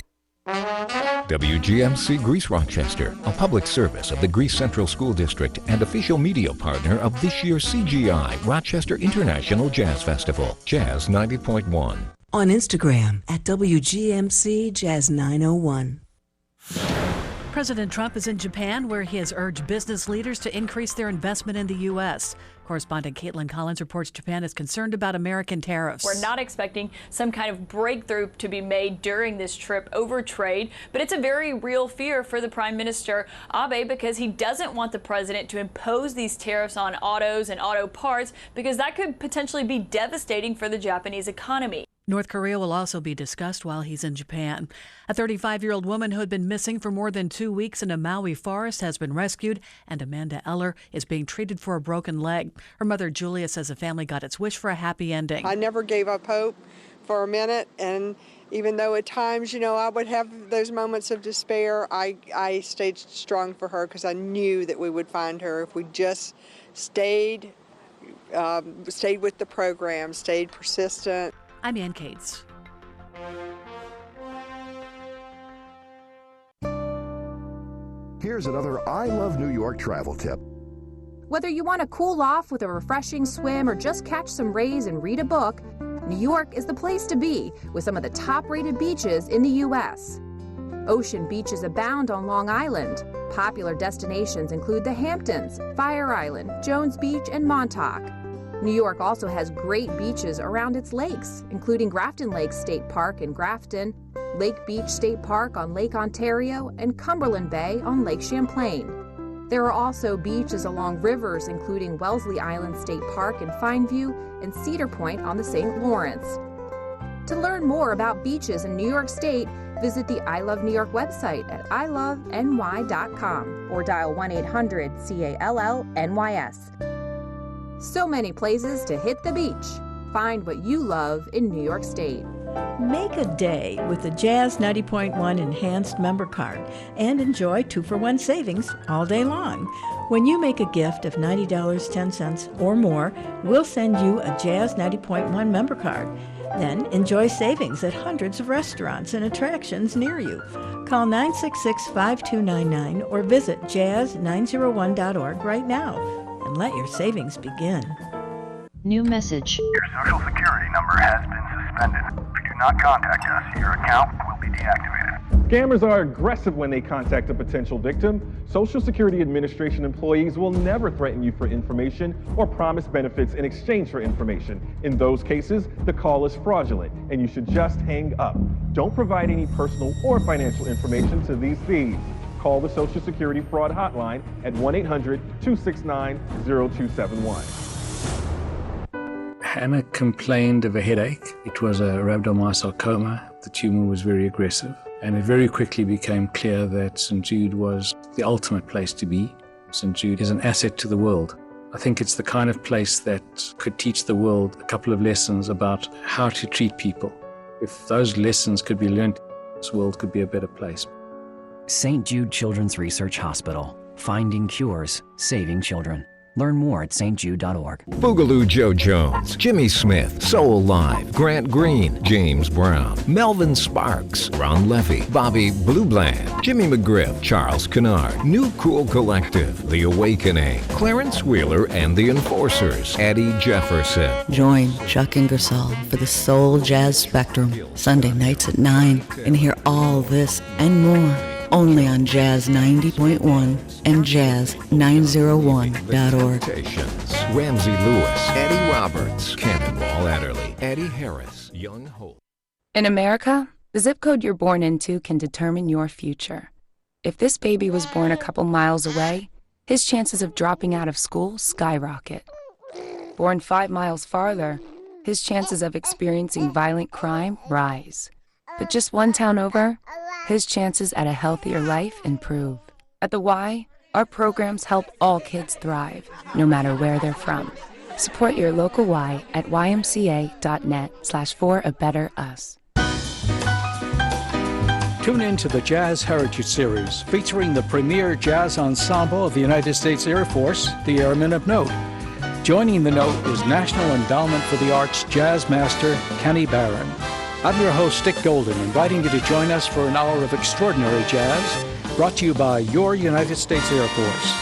WGMC Greece Rochester, a public service of the Greece Central School District and official media partner of this year's CGI Rochester International Jazz Festival, Jazz 90.1. On Instagram at WGMC Jazz 901. President Trump is in Japan, where he has urged business leaders to increase their investment in the U.S. Correspondent Caitlin Collins reports Japan is concerned about American tariffs. We're not expecting some kind of breakthrough to be made during this trip over trade, but it's a very real fear for the Prime Minister Abe because he doesn't want the president to impose these tariffs on autos and auto parts because that could potentially be devastating for the Japanese economy. North Korea will also be discussed while he's in Japan. A 35-year-old woman who had been missing for more than 2 weeks in a Maui forest has been rescued, and Amanda Eller is being treated for a broken leg. Her mother, Julia, says the family got its wish for a happy ending. I never gave up hope for a minute, and even though at times, I would have those moments of despair, I stayed strong for her because I knew that we would find her if we just stayed with the program, stayed persistent. I'm Ann Cates. Here's another I Love New York travel tip. Whether you want to cool off with a refreshing swim or just catch some rays and read a book, New York is the place to be with some of the top-rated beaches in the U.S. Ocean beaches abound on Long Island. Popular destinations include the Hamptons, Fire Island, Jones Beach, and Montauk. New York also has great beaches around its lakes, including Grafton Lake State Park in Grafton, Lake Beach State Park on Lake Ontario, and Cumberland Bay on Lake Champlain. There are also beaches along rivers, including Wellesley Island State Park in Fineview and Cedar Point on the St. Lawrence. To learn more about beaches in New York State, visit the I Love New York website at iloveny.com or dial 1-800-CALL-NYS. So many places to hit the beach. Find what you love in New York State. Make a day with the Jazz 90.1 Enhanced Member Card and enjoy 2-for-1 savings all day long. When you make a gift of $90.10 or more, we'll send you a Jazz 90.1 Member Card. Then enjoy savings at hundreds of restaurants and attractions near you. Call 966-5299 or visit jazz901.org right now and let your savings begin. New message. Your Social Security number has been suspended. If you do not contact us, your account will be deactivated. Scammers are aggressive when they contact a potential victim. Social Security Administration employees will never threaten you for information or promise benefits in exchange for information. In those cases, the call is fraudulent and you should just hang up. Don't provide any personal or financial information to these thieves. Call the Social Security Fraud Hotline at 1-800-269-0271. Hannah complained of a headache. It was a rhabdomyosarcoma. The tumor was very aggressive, and it very quickly became clear that St. Jude was the ultimate place to be. St. Jude is an asset to the world. I think it's the kind of place that could teach the world a couple of lessons about how to treat people. If those lessons could be learned, this world could be a better place. St. Jude Children's Research Hospital. Finding cures, saving children. Learn more at stjude.org. Boogaloo Joe Jones, Jimmy Smith, Soul Live, Grant Green, James Brown, Melvin Sparks, Ron Levy, Bobby Blue Bland, Jimmy McGriff, Charles Kennard, New Cool Collective, The Awakening, Clarence Wheeler and the Enforcers, Eddie Jefferson. Join Chuck Ingersoll for the Soul Jazz Spectrum, Sunday nights at 9, and hear all this and more. Only on Jazz 90.1 and jazz901.org. Ramsey Lewis, Eddie Roberts, Cannonball Adderley, Eddie Harris, Young Holt. In America, the zip code you're born into can determine your future. If this baby was born a couple miles away, his chances of dropping out of school skyrocket. Born 5 miles farther, his chances of experiencing violent crime rise. But just one town over, his chances at a healthier life improve. At the Y, our programs help all kids thrive, no matter where they're from. Support your local Y at ymca.net/for-a-better-us. Tune in to the Jazz Heritage Series, featuring the premier jazz ensemble of the United States Air Force, the Airmen of Note. Joining the Note is National Endowment for the Arts Jazz Master Kenny Barron. I'm your host, Dick Golden, inviting you to join us for an hour of extraordinary jazz, brought to you by your United States Air Force.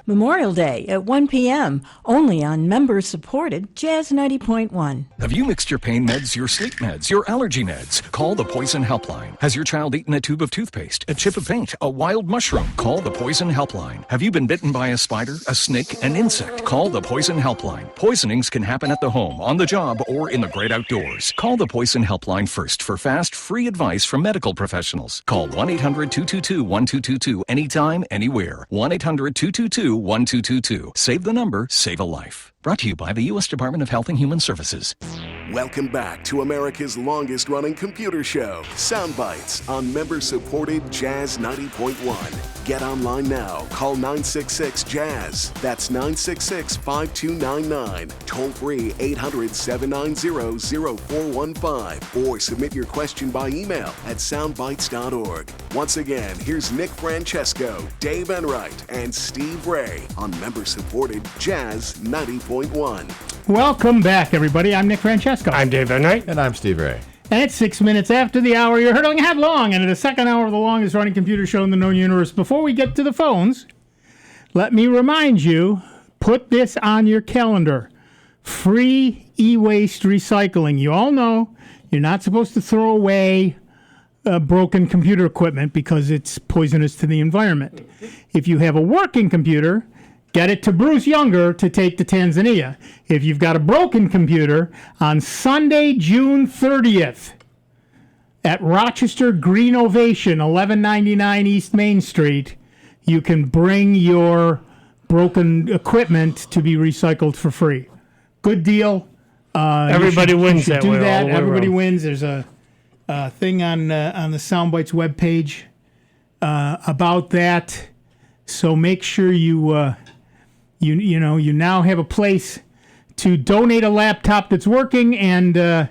Memorial Day at 1 p.m. only on member-supported Jazz 90.1. Have you mixed your pain meds, your sleep meds, your allergy meds? Call the Poison Helpline. Has your child eaten a tube of toothpaste, a chip of paint, a wild mushroom? Call the Poison Helpline. Have you been bitten by a spider, a snake, an insect? Call the Poison Helpline. Poisonings can happen at the home, on the job, or in the great outdoors. Call the Poison Helpline first for fast, free advice from medical professionals. Call 1-800-222-1222 anytime, anywhere. 1-800-222-1222. Save the number, save a life. Brought to you by the U.S. Department of Health and Human Services. Welcome back to America's longest-running computer show, Sound Bytes, on member-supported Jazz 90.1. Get online now. Call 966-JAZZ. That's 966-5299. Toll-free 800-790-0415. Or submit your question by email at soundbytes.org. Once again, here's Nick Francesco, Dave Enright, and Steve Ray on member-supported Jazz 90.1. Welcome back, everybody. I'm Nick Francesco. I'm Dave Enright. And I'm Steve Ray. And it's 6 minutes after the hour. You're hurtling headlong into the second hour of the longest running computer show in the known universe. Before we get to the phones, let me remind you, put this on your calendar. Free e-waste recycling. You all know you're not supposed to throw away broken computer equipment because it's poisonous to the environment. If you have a working computer, get it to Bruce Younger to take to Tanzania. If you've got a broken computer, on Sunday, June 30th, at Rochester Green Ovation, 1199 East Main Street, you can bring your broken equipment to be recycled for free. Good deal. Everybody wins that way. Everybody wins. There's a thing on the Soundbites webpage about that. So make sure you now have a place to donate a laptop that's working and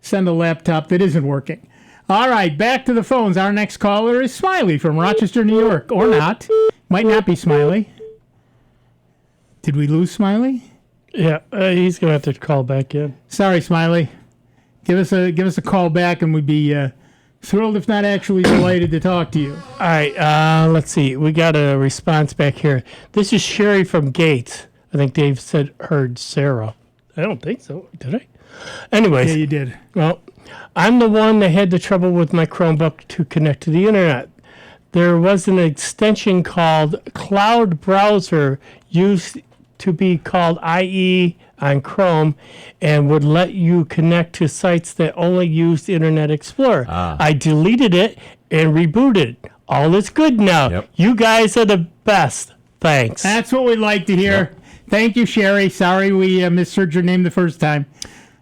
send a laptop that isn't working. All right, back to the phones. Our next caller is Smiley from Rochester, New York, or not. Might not be Smiley. Did we lose Smiley? Yeah, he's gonna have to call back in. Sorry, Smiley. Give us a call back, and we'd be thrilled, if not actually delighted, to talk to you. All right, let's see. We got a response back here. This is Sherry from Gates. I think Dave heard Sarah. I don't think so. Did I? Anyways. Yeah, you did. Well, I'm the one that had the trouble with my Chromebook to connect to the internet. There was an extension called Cloud Browser used to be called IE on Chrome and would let you connect to sites that only used Internet Explorer. I deleted it and rebooted. All is good now. Yep. You guys are the best. Thanks. That's what we'd like to hear. Yep. Thank you, Sherry. Sorry we misheard your name the first time.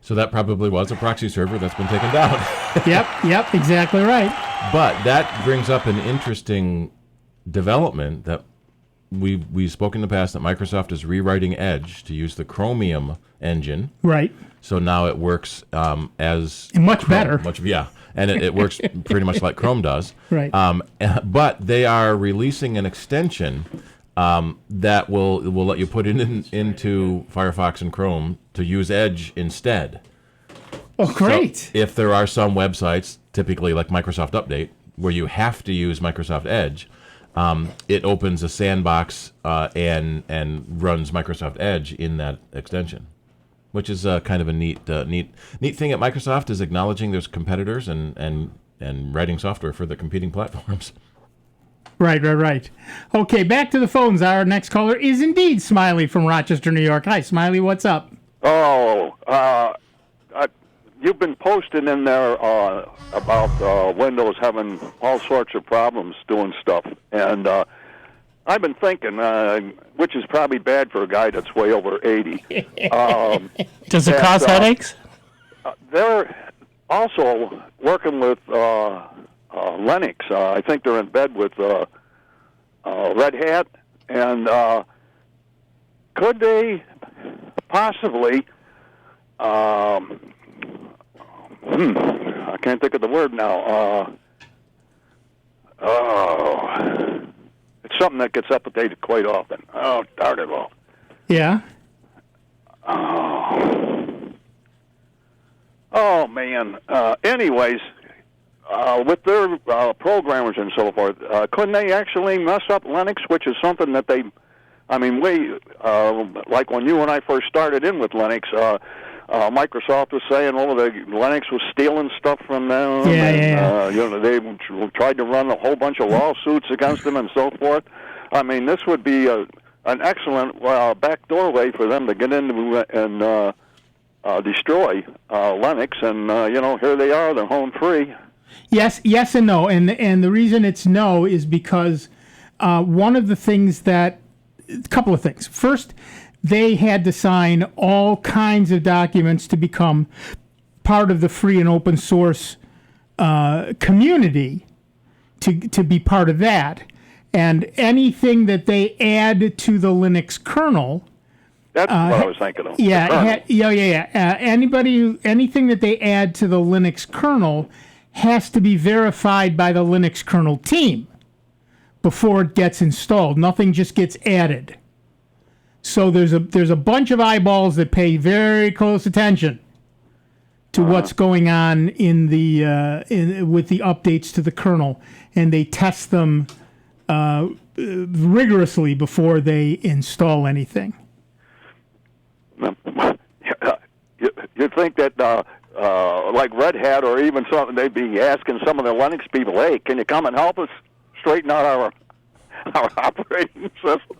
So that probably was a proxy server that's been taken down. Yep, exactly right. But that brings up an interesting development that we've spoken in the past, that Microsoft is rewriting Edge to use the Chromium engine. Right. So now it works as much Chrome, better. And it works pretty much like Chrome does. Right. But they are releasing an extension that will let you put it into Firefox and Chrome to use Edge instead. Oh, great. So if there are some websites, typically like Microsoft Update, where you have to use Microsoft Edge, it opens a sandbox and runs Microsoft Edge in that extension, which is kind of a neat thing at Microsoft, is acknowledging there's competitors and writing software for the competing platforms. Right. Okay, back to the phones. Our next caller is indeed Smiley from Rochester, New York. Hi, Smiley. What's up? You've been posting in there about Windows having all sorts of problems doing stuff. And I've been thinking, which is probably bad for a guy that's way over 80. Does it cause headaches? They're also working with Linux. I think they're in bed with Red Hat. And could they possibly... I can't think of the word now. It's something that gets updated quite often. Oh, darn it all. Yeah. Oh man. Anyways, with their programmers and so forth, couldn't they actually mess up Linux, which is something that they, I mean, like when you and I first started in with Linux, Microsoft was saying, the Linux was stealing stuff from them. They tried to run a whole bunch of lawsuits against them and so forth. I mean, this would be an excellent backdoor way for them to get into and destroy Linux. And, here they are, they're home free. Yes and no. And the reason it's no is because one of the things a couple of things. First, they had to sign all kinds of documents to become part of the free and open source community to be part of that. And anything that they add to the Linux kernel. That's what I was thinking of. Anything that they add to the Linux kernel has to be verified by the Linux kernel team before it gets installed. Nothing just gets added. So there's a bunch of eyeballs that pay very close attention to what's going on in the with the updates to the kernel, and they test them rigorously before they install anything. You'd think that like Red Hat or even something, they'd be asking some of the Linux people, "Hey, can you come and help us straighten out our operating system?"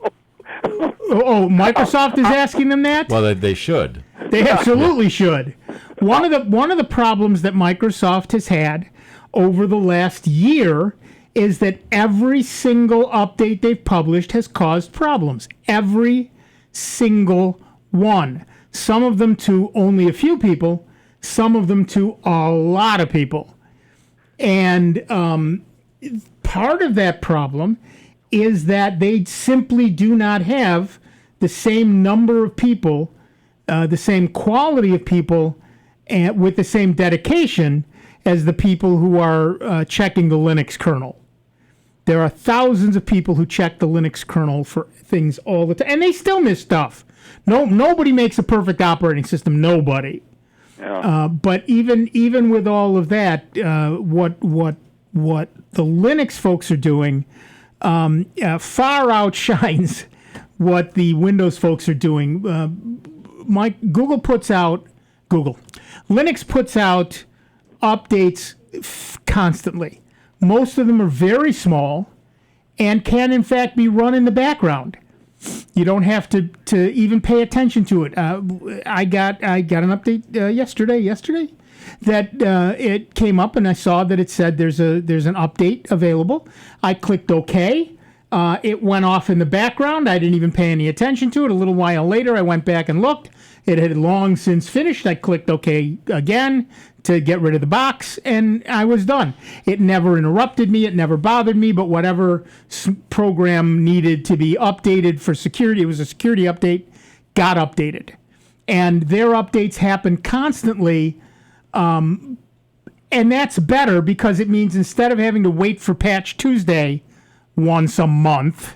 Microsoft is asking them that? Well, they should. They absolutely should. One of the problems that Microsoft has had over the last year is that every single update they've published has caused problems. Every single one. Some of them to only a few people, some of them to a lot of people. And part of that problem is that they simply do not have the same number of people, the same quality of people, and with the same dedication as the people who are checking the Linux kernel. There are thousands of people who check the Linux kernel for things all the time, and they still miss stuff. Nobody makes a perfect operating system. Nobody. Yeah. But even with all of that, what the Linux folks are doing far outshines what the Windows folks are doing. Linux puts out updates constantly. Most of them are very small and can in fact be run in the background. You don't have to even pay attention to it. I got an update yesterday that it came up and I saw that it said there's an update available. I clicked OK. It went off in the background. I didn't even pay any attention to it. A little while later, I went back and looked. It had long since finished. I clicked OK again to get rid of the box, and I was done. It never interrupted me. It never bothered me, but whatever program needed to be updated for security, it was a security update, got updated. And their updates happen constantly, and that's better because it means instead of having to wait for Patch Tuesday once a month,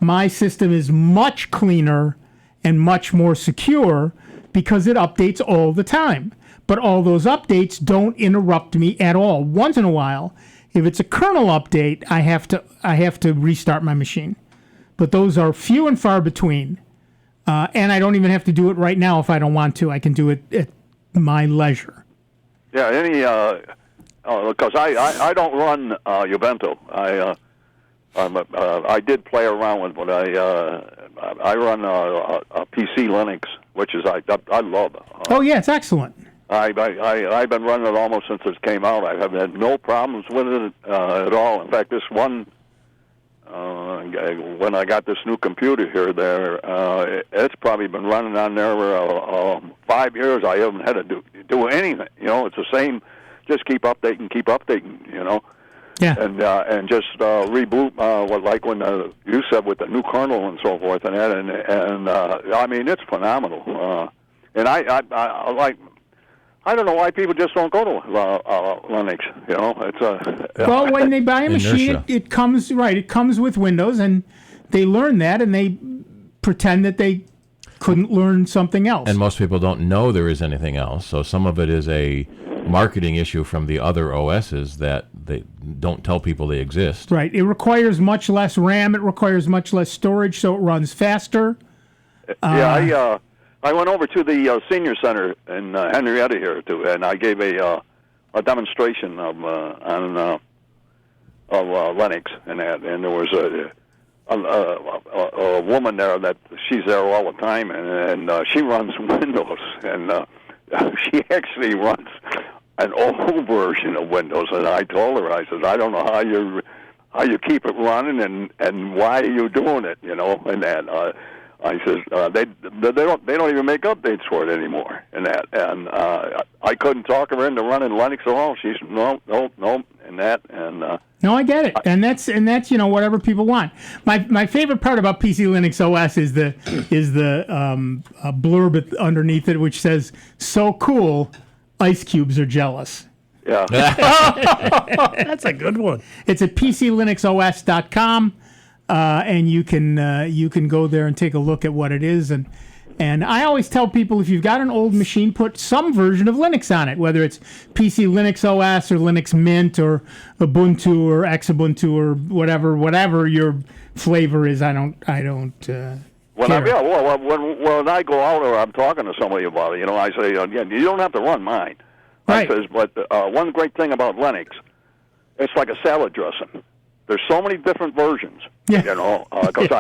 my system is much cleaner and much more secure because it updates all the time. But all those updates don't interrupt me at all. Once in a while, if it's a kernel update, I have to restart my machine. But those are few and far between. And I don't even have to do it right now if I don't want to. I can do it at my leisure. Yeah, because I don't run Ubuntu. I did play around with, but I run a PC Linux, which is I love. Oh yeah, it's excellent. I've been running it almost since it came out. I have had no problems with it at all. In fact, this one, when I got this new computer here, it's probably been running on there for 5 years. I haven't had to do anything. It's the same. Just keep updating. Yeah. And just reboot, like when you said with the new kernel and so forth, and that, and I mean it's phenomenal. And I like. I don't know why people just don't go to Linux. It's well, when they buy a machine, it comes with Windows, and they learn that, and they pretend that they couldn't learn something else. And most people don't know there is anything else. So some of it is a marketing issue from the other OSs that they don't tell people they exist. Right. It requires much less RAM. It requires much less storage, so it runs faster. I went over to the senior center in Henrietta here too, and I gave a demonstration of Linux and that, and there was a woman there that she's there all the time, and she runs Windows, and she actually runs an old version of Windows. And I told her, I said, I don't know how you keep it running, and why are you doing it, and that. I says they don't even make updates for it anymore, and that. And I couldn't talk her into running Linux at all. She's no, and that, and. No, I get it, and that's whatever people want. My favorite part about PC Linux OS is the blurb underneath it, which says, "So cool, ice cubes are jealous." Yeah, that's a good one. It's at PCLinuxOS.com, and you can go there and take a look at what it is. And I always tell people, if you've got an old machine, put some version of Linux on it, whether it's PC Linux OS or Linux Mint or Ubuntu or Xubuntu or whatever your flavor is. I don't. When I go out or I'm talking to somebody about it, I say, again, you don't have to run mine. Right. But one great thing about Linux, it's like a salad dressing. There's so many different versions, because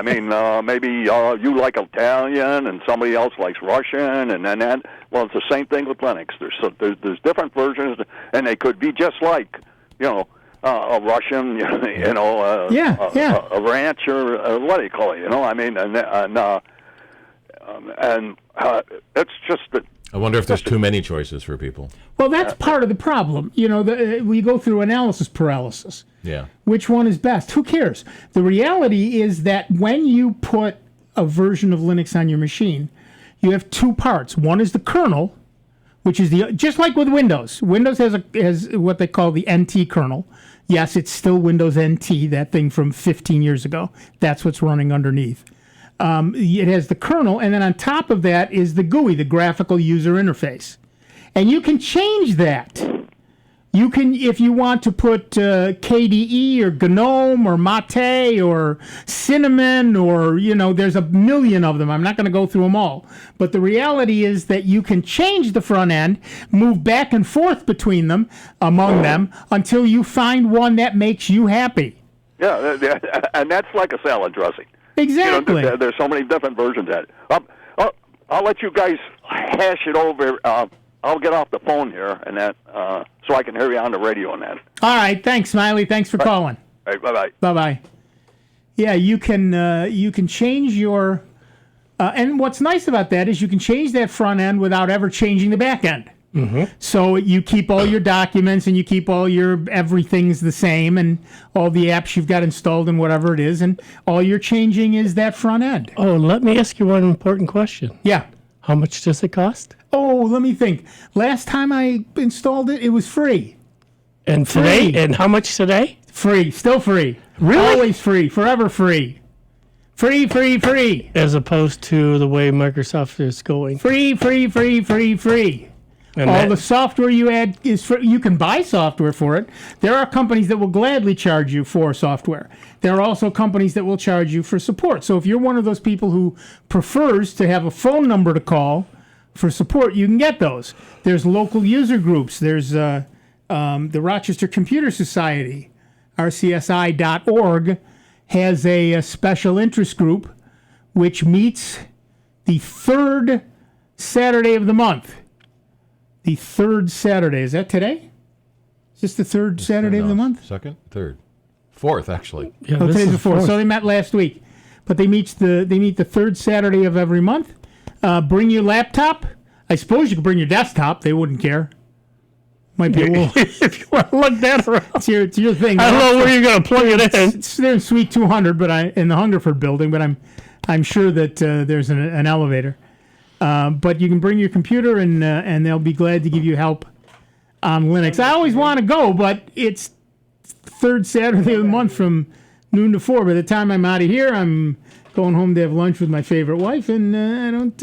maybe you like Italian and somebody else likes Russian, and then that. Well, it's the same thing with Linux. There's different versions, and they could be just like, a Russian, a ranch, or what do you call it? And it's just that. I wonder if there's too many choices for people. Well, that's part of the problem. We go through analysis paralysis. Yeah. Which one is best? Who cares? The reality is that when you put a version of Linux on your machine, you have two parts. One is the kernel, which is just like with Windows. Windows has what they call the NT kernel. Yes, it's still Windows NT, that thing from 15 years ago. That's what's running underneath. It has the kernel, and then on top of that is the GUI, the graphical user interface. And you can change that. You can, if you want to put KDE or GNOME or Mate or Cinnamon or, there's a million of them. I'm not going to go through them all. But the reality is that you can change the front end, move back and forth between them, among them, until you find one that makes you happy. Yeah, and that's like a salad dressing. Exactly. There's so many different versions of it. I'll let you guys hash it over. I'll get off the phone here and that, so I can hear you on the radio and that. All right. Thanks, Smiley. Thanks for calling. All right, bye-bye. Bye-bye. Yeah, you can change your... and what's nice about that is you can change that front end without ever changing the back end. Mm-hmm. So you keep all your documents and you keep all your everything's the same and all the apps you've got installed and whatever it is, and all you're changing is that front end. Oh, let me ask you one important question. Yeah. How much does it cost? Oh, let me think. Last time I installed it, it was free. And today? And how much today? Free. Still free. Really? Always free. Forever free. Free, free, free. As opposed to the way Microsoft is going. Free, free, free, free, free. And all the software you add is free. You can buy software for it. There are companies that will gladly charge you for software. There are also companies that will charge you for support. So if you're one of those people who prefers to have a phone number to call for support, you can get those. There's local user groups. There's the Rochester Computer Society, rcsi.org, has a special interest group which meets the third Saturday of the month. The third Saturday. Is that today? Is this the third Saturday of the month? Second? Third. Fourth, actually. Yeah, today's the fourth. So they met last week. But they meet the third Saturday of every month. Bring your laptop. I suppose you could bring your desktop. They wouldn't care. Might be a little... if you want to look that around. It's your thing. I don't know where you're going to plug it in. It's there in Suite 200, but in the Hungerford building, but I'm sure that there's an elevator. But you can bring your computer, and they'll be glad to give you help on Linux. I always want to go, but it's third Saturday of the month from noon to 4. By the time I'm out of here, I'm going home to have lunch with my favorite wife, and I don't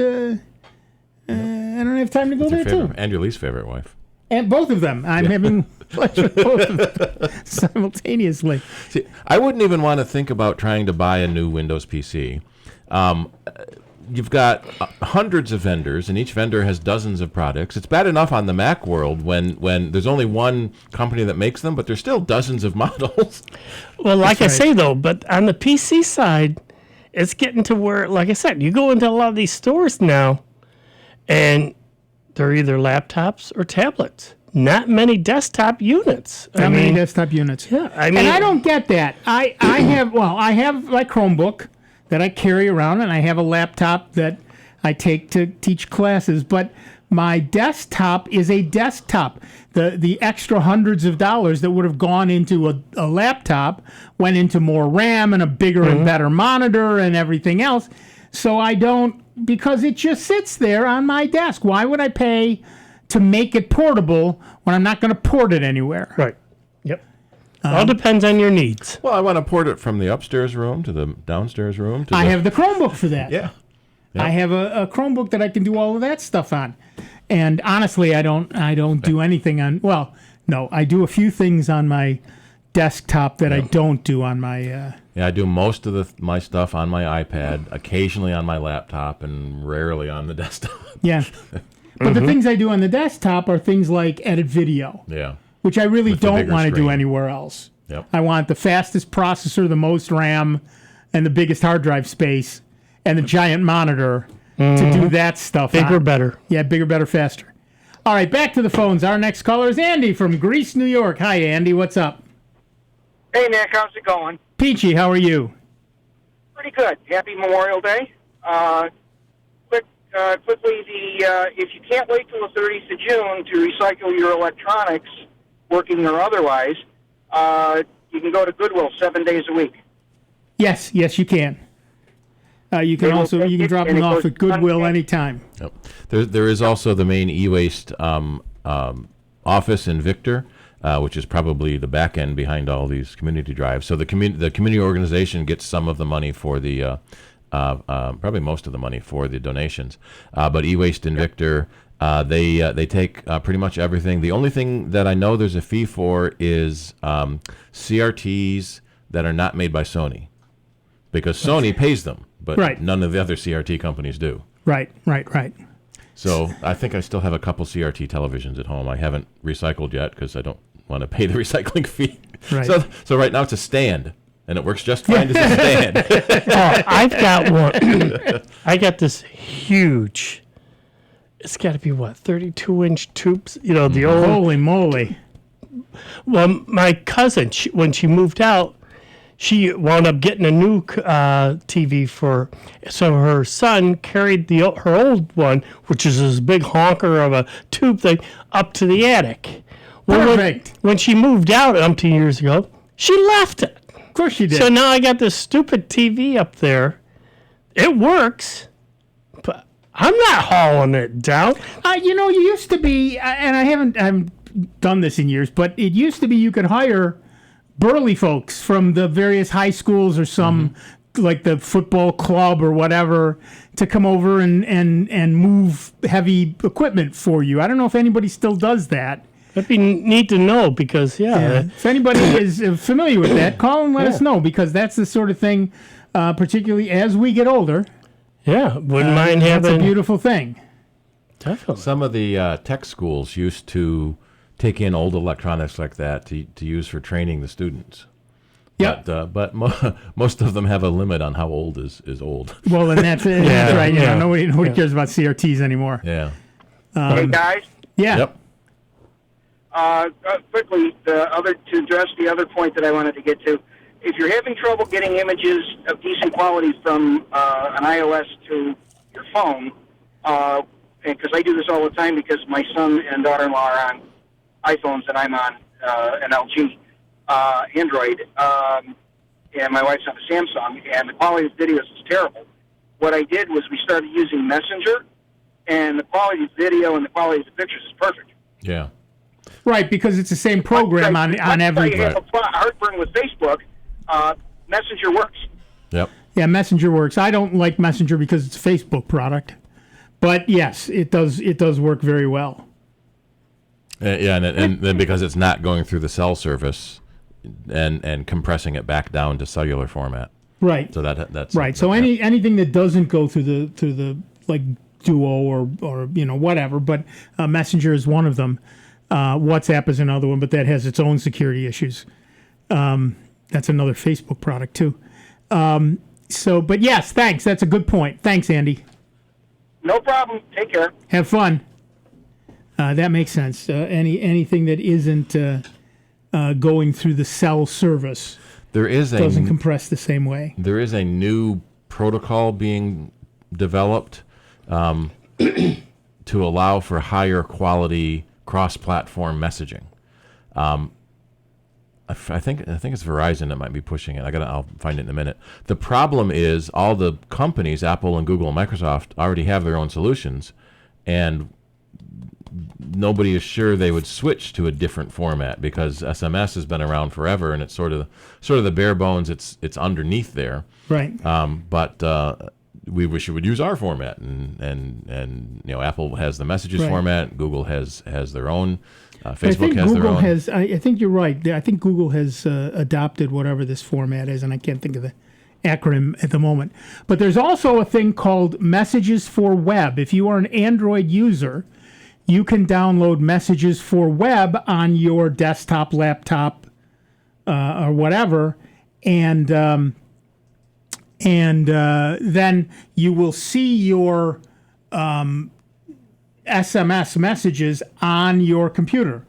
have time to go there too. And your least favorite wife. And both of them. I'm having pleasure with both of them simultaneously. See, I wouldn't even want to think about trying to buy a new Windows PC. You've got hundreds of vendors, and each vendor has dozens of products. It's bad enough on the Mac world when there's only one company that makes them, but there's still dozens of models. Well, like I say, though, but on the PC side, it's getting to where, like I said, you go into a lot of these stores now, and they're either laptops or tablets. Not many desktop units. Not many desktop units. Yeah, and I don't get that. I have my Chromebook that I carry around, and I have a laptop that I take to teach classes, but my desktop is a desktop. The extra hundreds of dollars that would have gone into a laptop went into more RAM and a bigger and better monitor and everything else. So I don't, because it just sits there on my desk. Why would I pay to make it portable when I'm not going to port it anywhere? Right. Yep. All depends on your needs. Well, I want to port it from the upstairs room to the downstairs room. I have the Chromebook for that. Yeah. I have a Chromebook that I can do all of that stuff on. And honestly, I don't do anything on. Well, no, I do a few things on my desktop that I don't do on my. Yeah, I do most of my stuff on my iPad, occasionally on my laptop, and rarely on the desktop. Yeah, but the things I do on the desktop are things like edit video. Yeah. Which I really With the don't bigger want to do screen. anywhere else. Yep. I want the fastest processor, the most RAM, and the biggest hard drive space, and the giant monitor to do that stuff. Bigger, on. better. Yeah, bigger, better, faster. All right, back to the phones. Our next caller is Andy from Greece, New York. Hi, Andy. What's up? Hey, Nick. How's it going? Peachy, how are you? Pretty good. Happy Memorial Day. Quickly, if you can't wait till the 30th of June to recycle your electronics, working or otherwise, you can go to Goodwill 7 days a week. Yes, you can. You can drop them off at Goodwill anytime. Yep. There is also the main e-waste office in Victor, which is probably the back end behind all these community drives. So the community organization gets some of the money for the probably most of the money for the donations. But e-waste in Victor, they take pretty much everything. The only thing that I know there's a fee for is CRTs that are not made by Sony, because Sony pays them, but none of the other CRT companies do. Right. So I think I still have a couple CRT televisions at home. I haven't recycled yet because I don't want to pay the recycling fee. Right. So right now it's a stand, and it works just fine as a stand. I've got one. I got this huge. It's got to be 32-inch tubes. You know, the old. Holy moly! Well, my cousin, when she moved out, she wound up getting a new TV so her son carried her old one, which is this big honker of a tube thing, up to the attic. Perfect. When she moved out umpteen years ago, she left it. Of course she did. So now I got this stupid TV up there. It works, but I'm not hauling it down. You used to be, and I haven't done this in years, but it used to be you could hire burly folks from the various high schools or some like the football club or whatever to come over and move heavy equipment for you. I don't know if anybody still does that. That'd be neat to know because, if anybody is familiar with that, call and let us know, because that's the sort of thing, particularly as we get older. Yeah, wouldn't mind having. That's a beautiful thing. Definitely. Some of the tech schools used to take in old electronics like that to use for training the students. Yeah, but most of them have a limit on how old is old. Well, and that's it. That's right. Yeah. Nobody cares about CRTs anymore. Yeah. Hey guys. Yeah. Yep. Quickly, to address the other point that I wanted to get to, if you're having trouble getting images of decent quality from an iOS to your phone, because I do this all the time because my son and daughter-in-law are on iPhones and I'm on an LG Android, and my wife's on a Samsung, and the quality of videos is terrible. What I did was we started using Messenger, and the quality of video and the quality of the pictures is perfect. Yeah. Right, because it's the same program on every. If you have a heartburn with Facebook, Messenger works. Yep. Yeah, Messenger works. I don't like Messenger because it's a Facebook product, but yes, it does. It does work very well. and then because it's not going through the cell service and compressing it back down to cellular format. Right. So that's right. So anything that doesn't go through the like Duo or whatever, but Messenger is one of them. WhatsApp is another one, but that has its own security issues. That's another Facebook product too. But yes, thanks. That's a good point. Thanks, Andy. No problem. Take care. Have fun. That makes sense. Anything that isn't going through the cell service doesn't compress the same way. There is a new protocol being developed to allow for higher quality cross-platform messaging. I think it's Verizon that might be pushing it. I'll find it in a minute. The problem is all the companies, Apple and Google and Microsoft, already have their own solutions, and nobody is sure they would switch to a different format because SMS has been around forever, and it's sort of the bare bones. It's underneath there, right? But we wish it would use our format, and Apple has the messages format. Google has their own. Facebook has their own. I think you're right. I think Google has adopted whatever this format is, and I can't think of the acronym at the moment. But there's also a thing called Messages for Web. If you are an Android user, you can download Messages for Web on your desktop, laptop, or whatever, and then you will see your SMS messages on your computer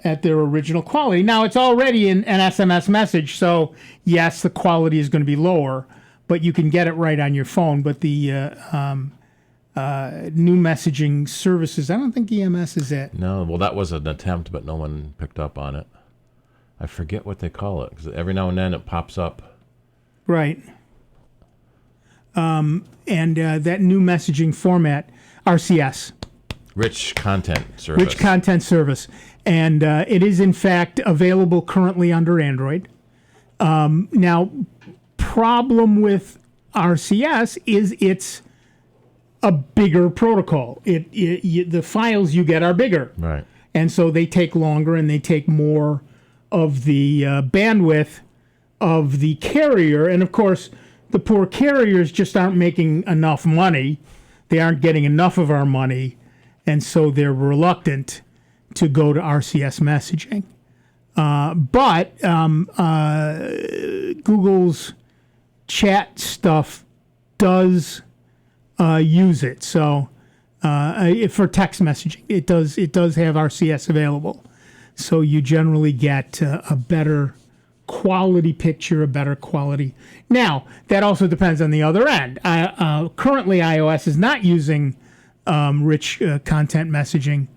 at their original quality. Now, it's already an SMS message, so yes, the quality is going to be lower, but you can get it right on your phone. But the new messaging services, I don't think EMS is it. No, well, that was an attempt, but no one picked up on it. I forget what they call it, because every now and then it pops up. Right. And that new messaging format, RCS. Rich content service. Rich content service. And it is, in fact, available currently under Android. Now, problem with RCS is it's a bigger protocol. The files you get are bigger. Right. And so they take longer and they take more of the bandwidth of the carrier. And, of course, the poor carriers just aren't making enough money. They aren't getting enough of our money. And so they're reluctant to go to RCS messaging. But Google's chat stuff does use it. So for text messaging, it does have RCS available. So you generally get a better quality picture, a better quality. Now, that also depends on the other end. Currently, iOS is not using rich content messaging,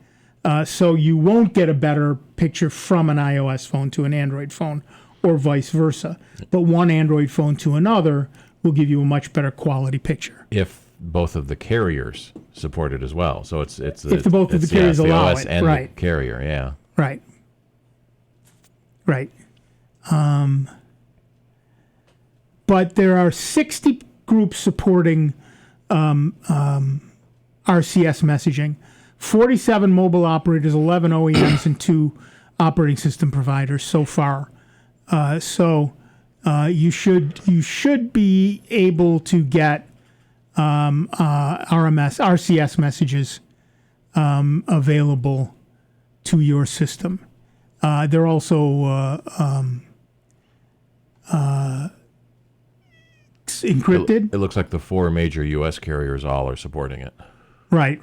so you won't get a better picture from an iOS phone to an Android phone or vice versa. But one Android phone to another will give you a much better quality picture. If both of the carriers support it as well. So it's if both of the carriers allow OS it. And right. the carrier, yeah. Right. Right. But there are 60 groups supporting RCS messaging, 47 mobile operators, 11 OEMs, and 2 operating system providers so far. So you should be able to get RCS messages available to your system. They're also encrypted. It looks like the 4 major U.S. carriers all are supporting it. Right.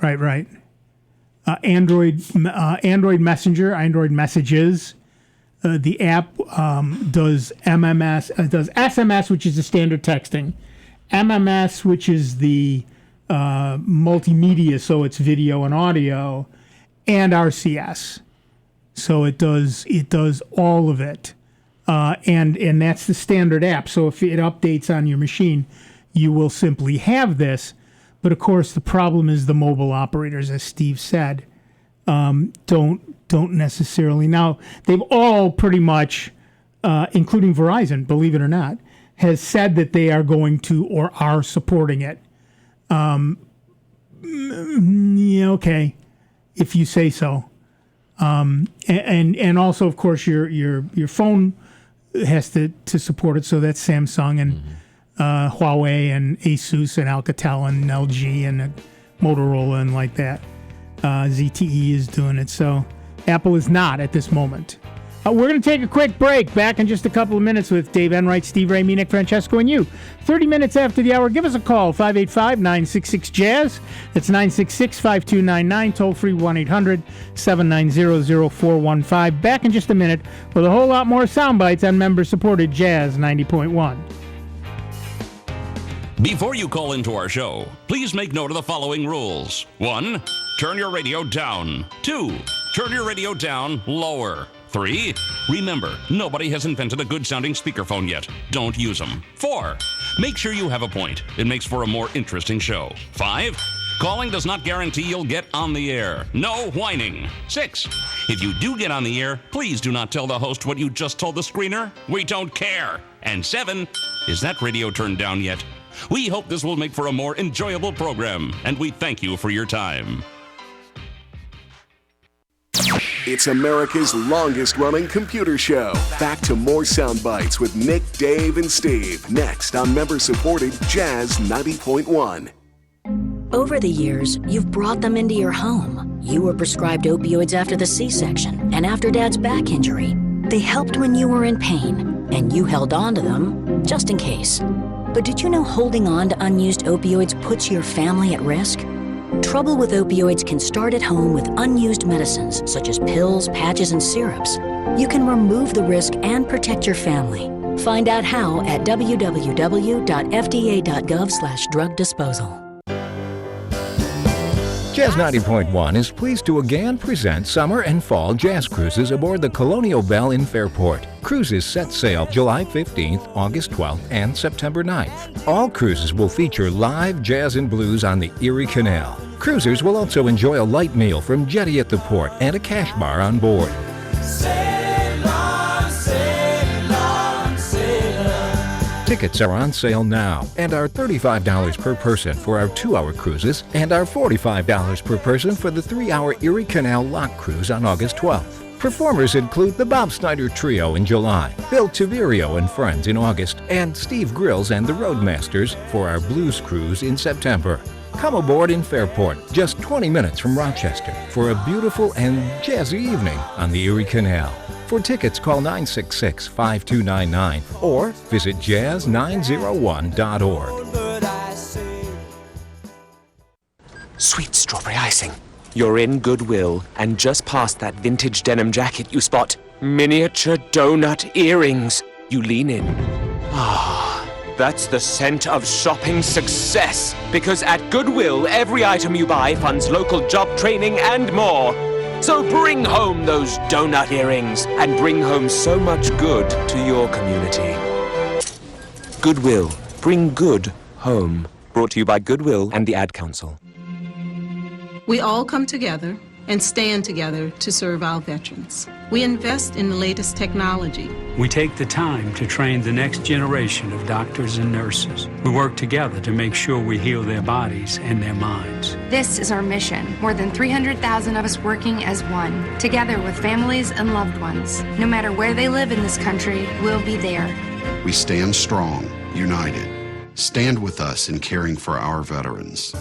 Android Messenger, Android Messages. The app does MMS, does SMS, which is the standard texting, MMS, which is the multimedia, so it's video and audio, and RCS. So it does all of it, and that's the standard app. So if it updates on your machine, you will simply have this. But of course, the problem is the mobile operators, as Steve said, don't necessarily. Now, they've all pretty much, including Verizon, believe it or not, has said that they are going to or are supporting it. Yeah, okay, if you say so. And also, of course, your phone has to support it. So that's Samsung and Huawei and Asus and Alcatel and LG and Motorola and like that. ZTE is doing it. So Apple is not at this moment. We're going to take a quick break. Back in just a couple of minutes with Dave Enright, Steve Ray, me, Nick Francesco, and you. 30 minutes after the hour, give us a call, 585-966-JAZZ. That's 966-5299, toll-free 1-800-790-0415. Back in just a minute with a whole lot more sound bites on member-supported Jazz 90.1. Before you call into our show, please make note of the following rules. 1, turn your radio down. 2, turn your radio down lower. 3, remember, nobody has invented a good-sounding speakerphone yet. Don't use them. 4, make sure you have a point. It makes for a more interesting show. 5, calling does not guarantee you'll get on the air. No whining. 6, if you do get on the air, please do not tell the host what you just told the screener. We don't care. And 7, is that radio turned down yet? We hope this will make for a more enjoyable program, and we thank you for your time. It's America's longest-running computer show. Back to more sound bites with Nick, Dave, and Steve. Next on member-supported Jazz 90.1. Over the years, you've brought them into your home. You were prescribed opioids after the C-section and after Dad's back injury. They helped when you were in pain, and you held on to them just in case. But did you know holding on to unused opioids puts your family at risk? Trouble with opioids can start at home with unused medicines such as pills, patches, and syrups. You can remove the risk and protect your family. Find out how at www.fda.gov/drug disposal. Jazz 90.1 is pleased to again present summer and fall jazz cruises aboard the Colonial Belle in Fairport. Cruises set sail July 15th, August 12th, and September 9th. All cruises will feature live jazz and blues on the Erie Canal. Cruisers will also enjoy a light meal from Jetty at the port and a cash bar on board. Sail on, sail on, sail on. Tickets are on sale now and are $35 per person for our 2-hour cruises and are $45 per person for the 3-hour Erie Canal Lock Cruise on August 12th. Performers include the Bob Snyder Trio in July, Bill Tiverio and Friends in August, and Steve Grills and the Roadmasters for our Blues Cruise in September. Come aboard in Fairport, just 20 minutes from Rochester, for a beautiful and jazzy evening on the Erie Canal. For tickets, call 966-5299 or visit jazz901.org. Sweet strawberry icing. You're in Goodwill, and just past that vintage denim jacket you spot miniature donut earrings. You lean in. Ah, that's the scent of shopping success. Because at Goodwill, every item you buy funds local job training and more. So bring home those donut earrings and bring home so much good to your community. Goodwill. Bring good home. Brought to you by Goodwill and the Ad Council. We all come together and stand together to serve our veterans. We invest in the latest technology. We take the time to train the next generation of doctors and nurses. We work together to make sure we heal their bodies and their minds. This is our mission. More than 300,000 of us working as one, together with families and loved ones. No matter where they live in this country, we'll be there. We stand strong, united. Stand with us in caring for our veterans.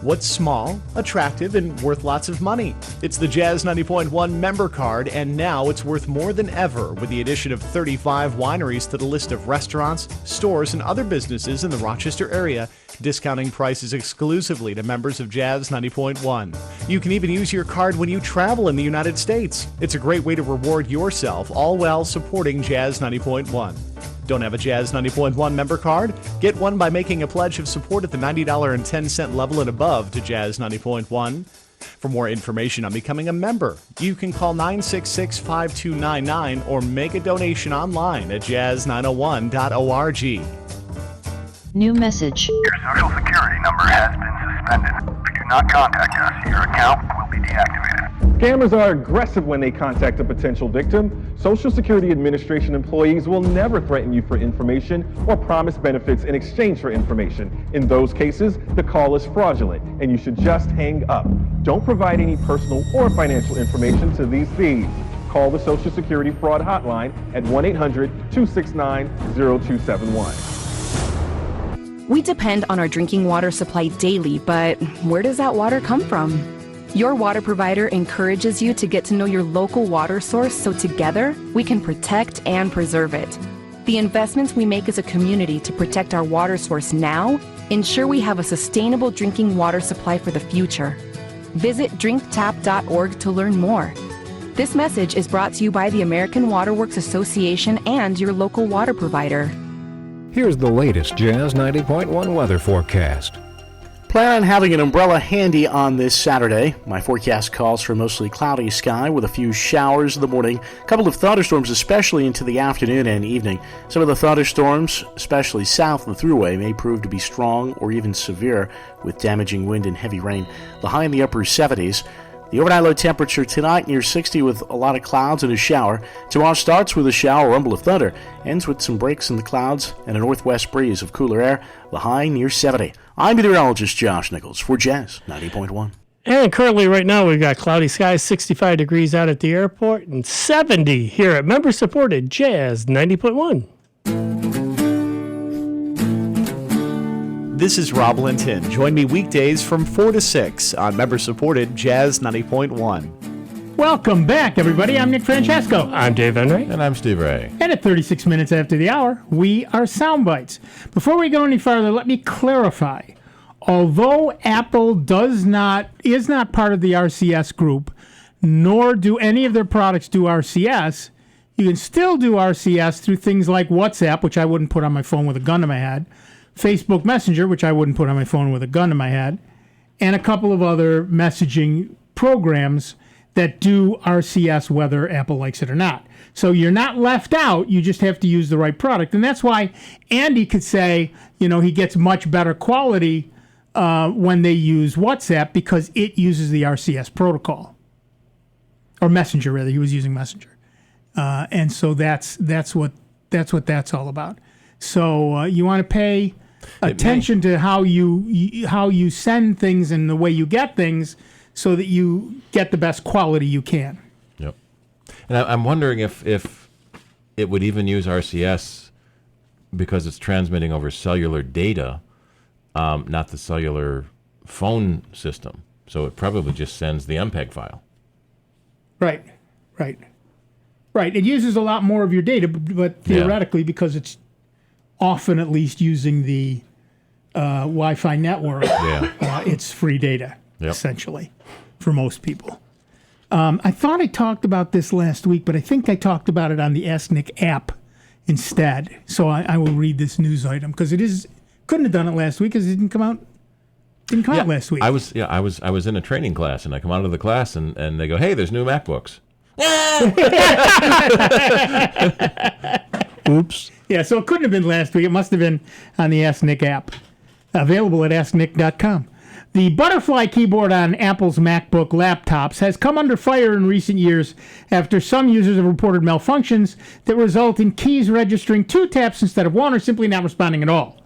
What's small, attractive, and worth lots of money? It's the Jazz 90.1 member card, and now it's worth more than ever with the addition of 35 wineries to the list of restaurants, stores, and other businesses in the Rochester area, discounting prices exclusively to members of Jazz 90.1. You can even use your card when you travel in the United States. It's a great way to reward yourself, all while supporting Jazz 90.1. Don't have a Jazz 90.1 member card? Get one by making a pledge of support at the $90.10 level and above to Jazz 90.1. For more information on becoming a member, you can call 966-5299 or make a donation online at jazz901.org. New message. Your social security number has been suspended. If you do not contact us, your account will be deactivated. Scammers are aggressive when they contact a potential victim. Social Security Administration employees will never threaten you for information or promise benefits in exchange for information. In those cases, the call is fraudulent and you should just hang up. Don't provide any personal or financial information to these thieves. Call the Social Security Fraud Hotline at 1-800-269-0271. We depend on our drinking water supply daily, but where does that water come from? Your water provider encourages you to get to know your local water source so together we can protect and preserve it. The investments we make as a community to protect our water source now ensure we have a sustainable drinking water supply for the future. Visit drinktap.org to learn more. This message is brought to you by the American Water Works Association and your local water provider. Here's the latest Jazz 90.1 weather forecast. Plan on having an umbrella handy on this Saturday. My forecast calls for mostly cloudy sky with a few showers in the morning. A couple of thunderstorms, especially into the afternoon and evening. Some of the thunderstorms, especially south of the Thruway, may prove to be strong or even severe with damaging wind and heavy rain. The high in the upper 70s. The overnight low temperature tonight near 60 with a lot of clouds and a shower. Tomorrow starts with a shower, rumble of thunder, ends with some breaks in the clouds and a northwest breeze of cooler air. The high near 70. I'm meteorologist Josh Nichols for Jazz 90.1. And currently right now we've got cloudy skies, 65 degrees out at the airport, and 70 here at member-supported Jazz 90.1. This is Rob Linton. Join me weekdays from 4 to 6 on member-supported Jazz 90.1. Welcome back, everybody. I'm Nick Francesco. I'm Dave Enright. And I'm Steve Ray. And at 36 minutes after the hour, we are Sound Bytes. Before we go any farther, let me clarify. Although Apple is not part of the RCS group, nor do any of their products do RCS, you can still do RCS through things like WhatsApp, which I wouldn't put on my phone with a gun to my head, Facebook Messenger, which I wouldn't put on my phone with a gun to my head, and a couple of other messaging programs that do RCS whether Apple likes it or not. So you're not left out, you just have to use the right product. And that's why Andy could say, he gets much better quality when they use WhatsApp because it uses the RCS protocol. Or Messenger, rather. He was using Messenger. And so that's what that's all about. So you want to pay attention to how you send things and the way you get things so that you get the best quality you can. Yep. And I'm wondering if it would even use RCS because it's transmitting over cellular data, not the cellular phone system. So it probably just sends the MPEG file. Right. It uses a lot more of your data, but theoretically, because it's often at least using the Wi-Fi network, it's free data, essentially, for most people. I thought I talked about this last week, but I think I talked about it on the Ask Nick app instead. So I will read this news item because couldn't have done it last week because it didn't come out last week. I was in a training class, and I come out of the class, and they go, "Hey, there's new MacBooks." Oops. Yeah, so it couldn't have been last week. It must have been on the Ask Nick app, available at asknick.com. The butterfly keyboard on Apple's MacBook laptops has come under fire in recent years after some users have reported malfunctions that result in keys registering 2 taps instead of 1 or simply not responding at all.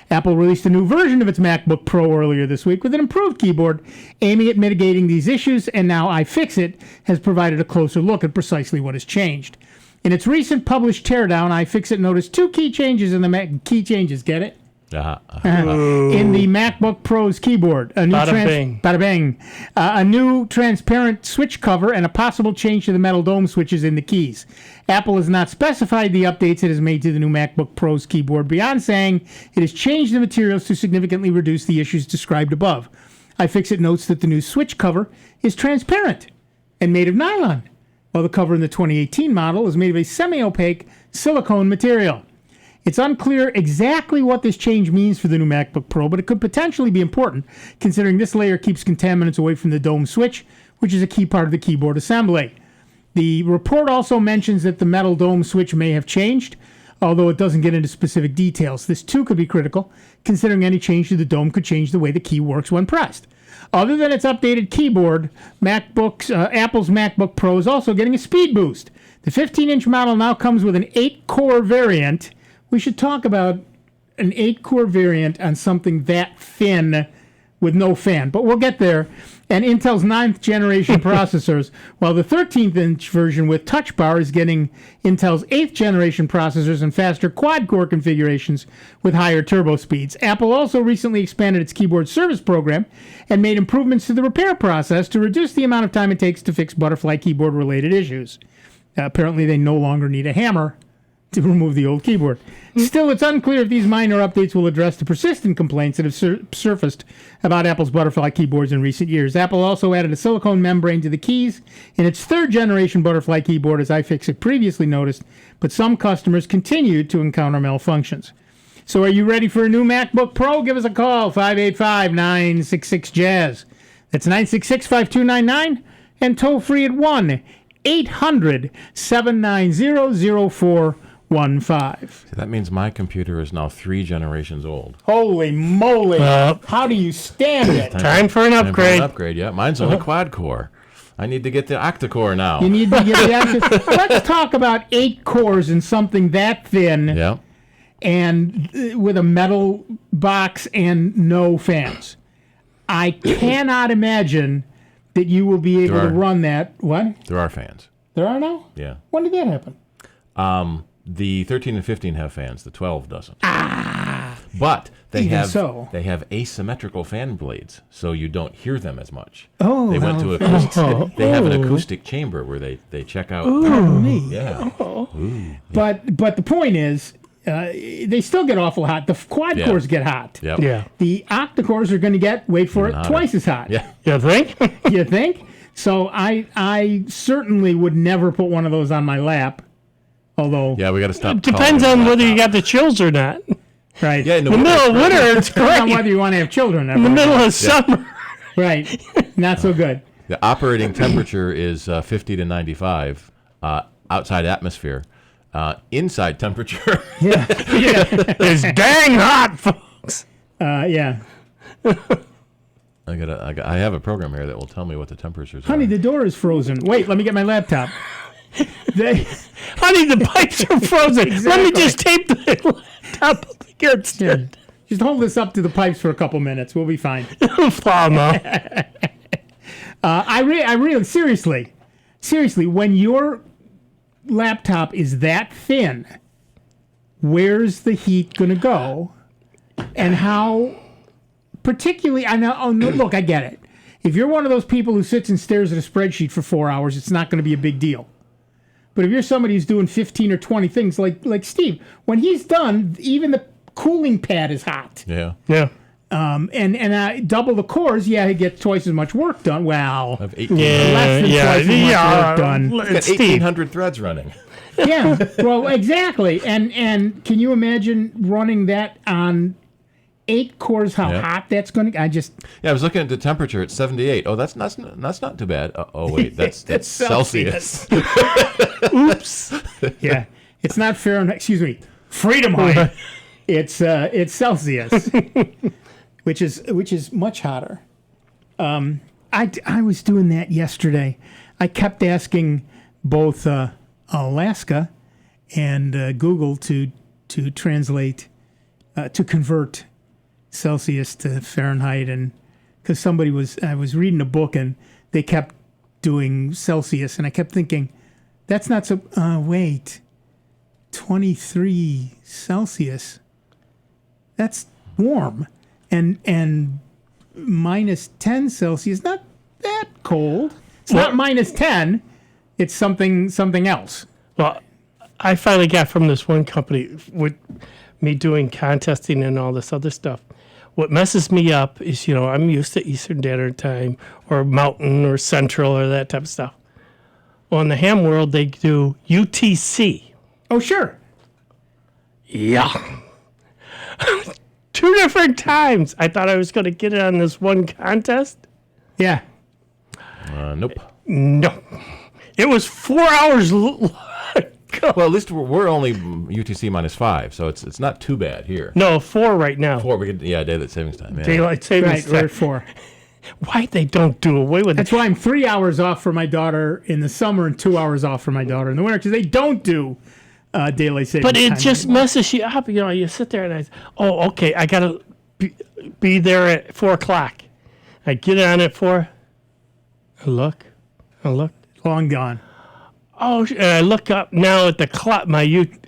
Apple released a new version of its MacBook Pro earlier this week with an improved keyboard aiming at mitigating these issues, and now iFixit has provided a closer look at precisely what has changed. In its recent published teardown, iFixit noticed 2 key changes in the key changes. Get it? In the MacBook Pro's keyboard, a new bada bing, a new transparent switch cover, and a possible change to the metal dome switches in the keys. Apple has not specified the updates it has made to the new MacBook Pro's keyboard beyond saying it has changed the materials to significantly reduce the issues described above. iFixit notes that the new switch cover is transparent and made of nylon, while the cover in the 2018 model is made of a semi-opaque silicone material. It's unclear exactly what this change means for the new MacBook Pro, but it could potentially be important, considering this layer keeps contaminants away from the dome switch, which is a key part of the keyboard assembly. The report also mentions that the metal dome switch may have changed, although it doesn't get into specific details. This too could be critical, considering any change to the dome could change the way the key works when pressed. Other than its updated keyboard, Apple's MacBook Pro is also getting a speed boost. The 15-inch model now comes with an 8-core variant. We should talk about an 8-core variant on something that thin with no fan, but we'll get there. And Intel's 9th generation processors, while the 13th-inch version with Touch Bar is getting Intel's 8th generation processors and faster quad-core configurations with higher turbo speeds. Apple also recently expanded its keyboard service program and made improvements to the repair process to reduce the amount of time it takes to fix Butterfly keyboard-related issues. Apparently, they no longer need a hammer to remove the old keyboard. Still, it's unclear if these minor updates will address the persistent complaints that have surfaced about Apple's Butterfly keyboards in recent years. Apple also added a silicone membrane to the keys in its 3rd-generation Butterfly keyboard, as iFixit previously noticed, but some customers continued to encounter malfunctions. So are you ready for a new MacBook Pro? Give us a call, 585-966-JAZZ. That's 966-5299, and toll free at 1-800-790-0415. So that means my computer is now 3 generations old. Holy moly. How do you stand it? Time for an upgrade. Yeah. Mine's only quad-core. I need to get the octa-core now. You need to get the octa-core. Let's talk about 8 cores and something that thin. Yeah. And with a metal box and no fans. I cannot imagine that you will be able to run that. What? There are fans. There are now? Yeah. When did that happen? The 13 and 15 have fans. The 12 doesn't. But they have asymmetrical fan blades, so you don't hear them as much. Oh, they went to acoustic. They have an acoustic chamber where they check out. Pardon me. Yeah. Ooh. But the point is, they still get awful hot. The quad cores get hot. Yep. Yeah. The octa cores are going to get, wait for it, twice as hot. Yeah. You think? You think? So I certainly would never put one of those on my lap. Although, yeah, we got to stop. It depends on whether you got the chills or not. Right. Yeah, in the middle of winter, it's great. Depends on whether you want to have children. In the middle of summer. Right. Not so good. The operating temperature is 50 to 95 outside atmosphere. Inside temperature is dang hot, folks. Yeah. I have a program here that will tell me what the temperatures Honey, are. the door is frozen. Wait, let me get my laptop. Honey, the pipes are frozen. Exactly. Let me just tape the laptop up here instead. Just hold this up to the pipes for a couple minutes. We'll be fine. Farmer. I really, seriously, when your laptop is that thin, where's the heat going to go? And how, particularly, I know, look, I get it. If you're one of those people who sits and stares at a spreadsheet for 4 hours, it's not going to be a big deal. But if you're somebody who's doing 15 or 20 things like Steve, when he's done, even the cooling pad is hot. Yeah. Yeah. And double the cores, he gets twice as much work done. Well, less than twice as much work done. It's got 1,800 threads running. Yeah, well, exactly. And can you imagine running that on 8 cores? How hot that's going to? I was looking at the temperature. It's 78. Oh, that's not too bad. Oh wait, that's Celsius. Oops. Yeah, it's not Fahrenheit. Excuse me, Freedom. It's Celsius, which is much hotter. I was doing that yesterday. I kept asking both Alaska and Google to translate, to convert Celsius to Fahrenheit, and because I was reading a book and they kept doing Celsius, and I kept thinking, that's not so. Wait, 23 Celsius. That's warm, and minus 10 Celsius, not that cold. It's not minus 10. It's something else. Well, I finally got from this one company with me doing contesting and all this other stuff. What messes me up is, I'm used to Eastern Standard Time or Mountain or Central or that type of stuff. Well, in the ham world, they do UTC. Oh, sure. Yeah. 2 different times. I thought I was going to get it on this one contest. Yeah. Nope. No. It was 4 hours. go. Well, at least we're only UTC -5, so it's not too bad here. No, 4 right now. 4, daylight savings time. Yeah. Daylight savings time. We're at 4. Why they don't do away with it? That's why I'm 3 hours off for my daughter in the summer and 2 hours off for my daughter in the winter, because they don't do daylight savings But it time just anymore. messes you up. You know, you sit there and okay, I got to be there at 4 o'clock. I get on at 4. I look. Long gone. Oh, and I look up now at the clock, and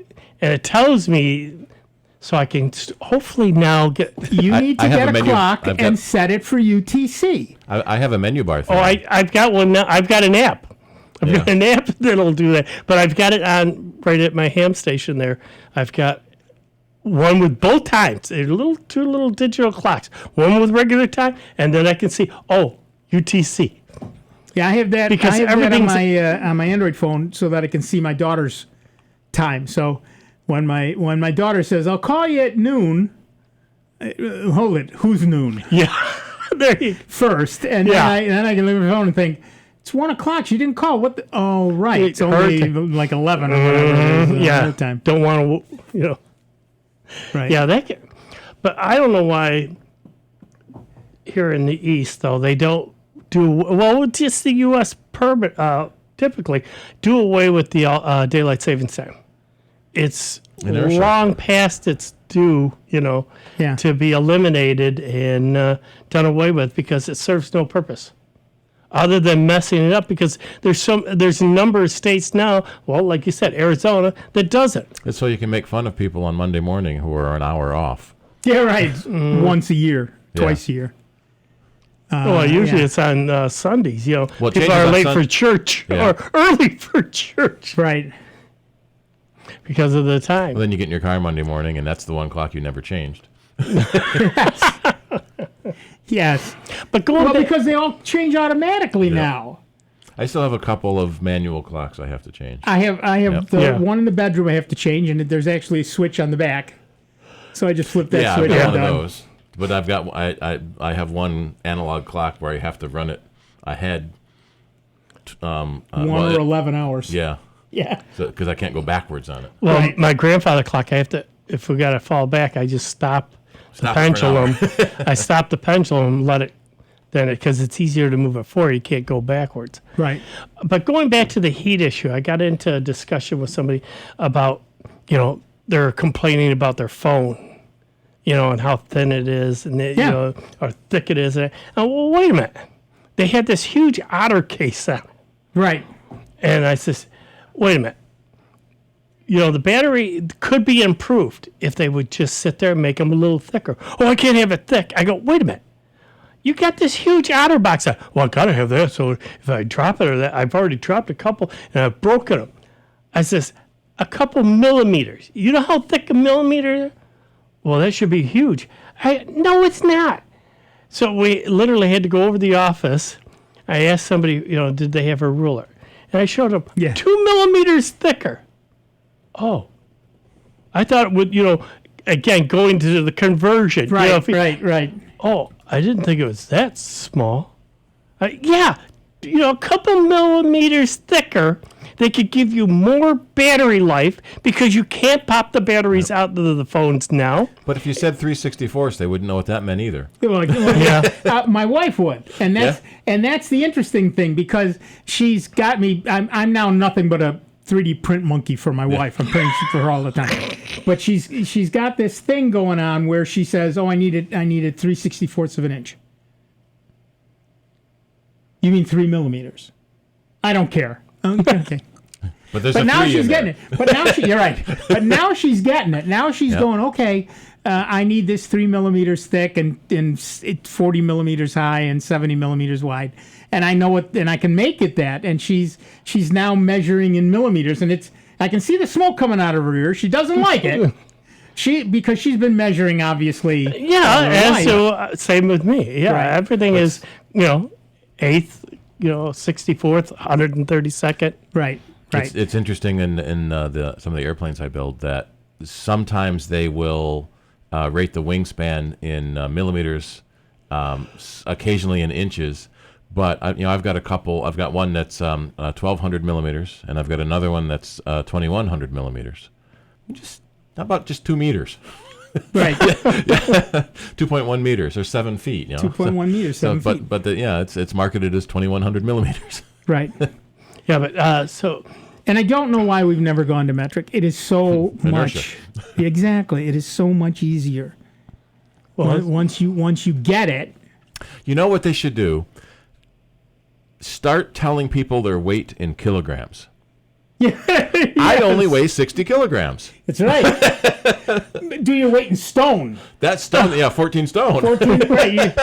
it tells me, so I can hopefully now get. You need to get a clock and set it for UTC. I have a menu bar thing. Oh, I've got one now. I've got an app. I've got an app that'll do that. But I've got it on right at my ham station there. I've got one with both times. Two little digital clocks. One with regular time, and then I can see, UTC. Yeah, I have that. Because I have that everything's on my Android phone so that I can see my daughter's time. So when my daughter says, "I'll call you at noon," hold it. Who's noon? Yeah, there you first, and then I can look at my phone and think, it's 1 o'clock. She didn't call. What? Oh, right. It's only like 11 or whatever. Yeah. Time. Don't want to, Right. Yeah, but I don't know why here in the East, though, they don't just the U.S. permit, typically, do away with the daylight savings time. It's long past its due, to be eliminated and done away with because it serves no purpose. Other than messing it up, because there's a number of states now, like you said, Arizona, that does it. It's so you can make fun of people on Monday morning who are an hour off. Yeah, right. Once a year, twice a year. Usually it's on Sundays. People are late for church or early for church, right? Because of the time. Well, then you get in your car Monday morning, and that's the one clock you never changed. Yes, but because they all change automatically now. I still have a couple of manual clocks I have to change. I have the one in the bedroom I have to change, and there's actually a switch on the back, so I just flip that switch. I've got one of those. But I've got I have one analog clock where I have to run it ahead. 1 or 11 hours. Yeah. Yeah. Because I can't go backwards on it. Well, my grandfather clock, if we got to fall back, I just stop the pendulum. I stop the pendulum, let it, because it's easier to move it forward. You can't go backwards. Right. But going back to the heat issue, I got into a discussion with somebody about, they're complaining about their phone, and how thin it is, and or thick it is. And wait a minute, they had this huge Otter case on it. Right. And I says, wait a minute. The battery could be improved if they would just sit there and make them a little thicker. Oh, I can't have it thick. I go, wait a minute. You got this huge Otter box. Well, I got to have that. So if I drop it or that, I've already dropped a couple and I've broken them. I says, a couple millimeters. You know how thick a millimeter is? Well, that should be huge. No, it's not. So we literally had to go over to the office. I asked somebody, did they have a ruler? And I showed them 2 millimeters thicker. Oh, I thought it would, again, going to the conversion. Right, right. Oh, I didn't think it was that small. A couple millimeters thicker, they could give you more battery life because you can't pop the batteries out of the phones now. But if you said 3/64, they wouldn't know what that meant either. My wife would, and that's the interesting thing because she's got me. I'm now nothing but a 3D print monkey for my wife. I'm printing for her all the time. But she's got this thing going on where she says, "Oh, I needed 3/64 of an inch." You mean 3 millimeters? I don't care. Okay. But now she's getting it. But now you're right. But now she's getting it. Now she's going, okay, I need this 3 millimeters thick and 40 millimeters high and 70 millimeters wide. And I know it, and I can make it that. And she's now measuring in millimeters, and I can see the smoke coming out of her ear. She doesn't like it. Because she's been measuring, obviously. Yeah, and so same with me. Yeah, right. Everything is, eighth, 64th, 132nd. Right. Right. It's interesting in some of the airplanes I build that sometimes they will rate the wingspan in millimeters, occasionally in inches, But I've got a couple. I've got one that's 1,200 millimeters, and I've got another one that's 2,100 millimeters. How about just 2 meters? Right. 2.1 meters or 7 feet. 2.1 meters, 7 feet. But it's marketed as 2,100 millimeters. Right. Yeah, but so. And I don't know why we've never gone to metric. It is so much. Exactly. It is so much easier. Well, once you get it. You know what they should do? Start telling people their weight in kilograms. Yeah, yes. I only weigh 60 kilograms. That's right. Do your weight in stone. That's stone. Yeah, 14 stone. 14, right.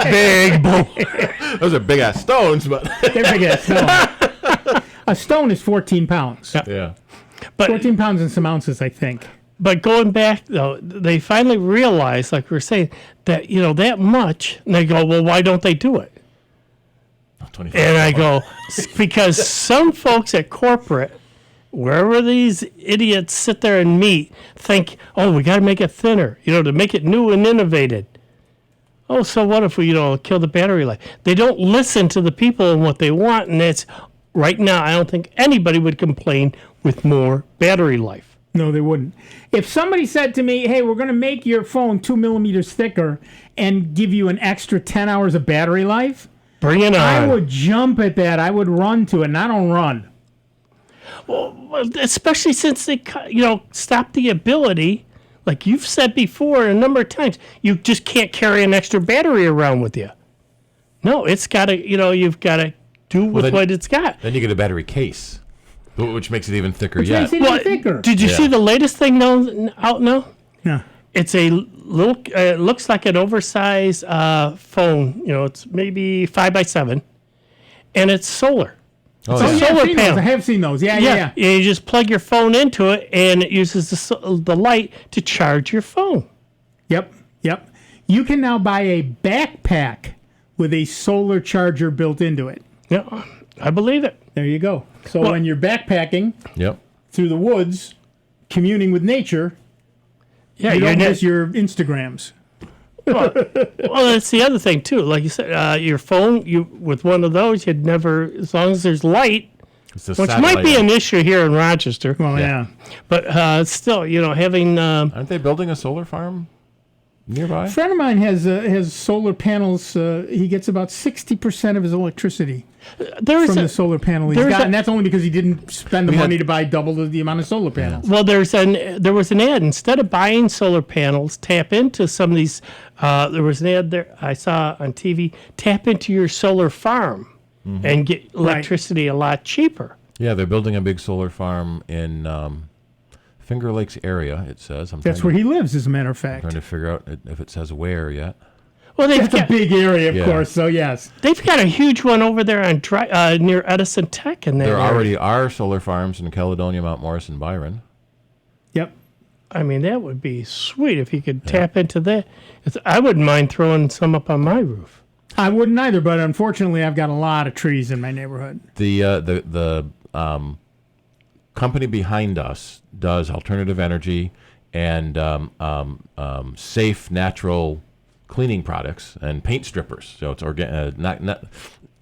Big bull. Those are big ass stones, but they're big ass stones. A stone is 14 pounds. Yeah. But 14 pounds and some ounces, I think. But going back, though, they finally realized, like we were saying, that, that much. And they go, well, why don't they do it? And I go, because some folks at corporate, wherever these idiots sit there and meet, think, oh, we got to make it thinner, to make it new and innovative. Oh, so what if we, kill the battery life? They don't listen to the people and what they want, and it's right now. I don't think anybody would complain with more battery life. No, they wouldn't. If somebody said to me, hey, we're going to make your phone 2 millimeters thicker and give you an extra 10 hours of battery life, bring it on. I would jump at that. I would run to it, and I don't run. Well, especially since they, stopped the ability, like you've said before a number of times, you just can't carry an extra battery around with you. No, it's got to, you've got to do with what it's got. Then you get a battery case, which makes it even thicker. Which makes it even thicker. Did you see the latest thing out now? Yeah. It's a little. It looks like an oversized phone. It's maybe 5x7, and it's solar. Oh, it's a solar panel. I have seen those. Yeah. You just plug your phone into it, and it uses the light to charge your phone. Yep. You can now buy a backpack with a solar charger built into it. Yeah, I believe it. There you go. So when you're backpacking through the woods, communing with nature, you don't miss your Instagrams. Well, that's the other thing too. Like you said, your phone, with one of those, you'd never, as long as there's light, which might be an issue here in Rochester. Well, yeah. But still, having. Aren't they building a solar farm nearby? A friend of mine has solar panels. He gets about 60% of his electricity from the solar panel he's got, and that's only because he didn't spend the money to buy double the amount of solar panels. Well, there was an ad. Instead of buying solar panels, tap into some of these. There was an ad there I saw on TV. Tap into your solar farm and get electricity a lot cheaper. Yeah, they're building a big solar farm in Finger Lakes area. It says. That's where he lives, as a matter of fact. I'm trying to figure out if it says where yet. Well, that's a big area, of course. So yes, they've got a huge one over there on near Edison Tech, and there already are solar farms in Caledonia, Mount Morris, and Byron. Yep. I mean, that would be sweet if you could tap into that. I wouldn't mind throwing some up on my roof. I wouldn't either, but unfortunately, I've got a lot of trees in my neighborhood. The company behind us does alternative energy and safe, natural cleaning products and paint strippers. So it's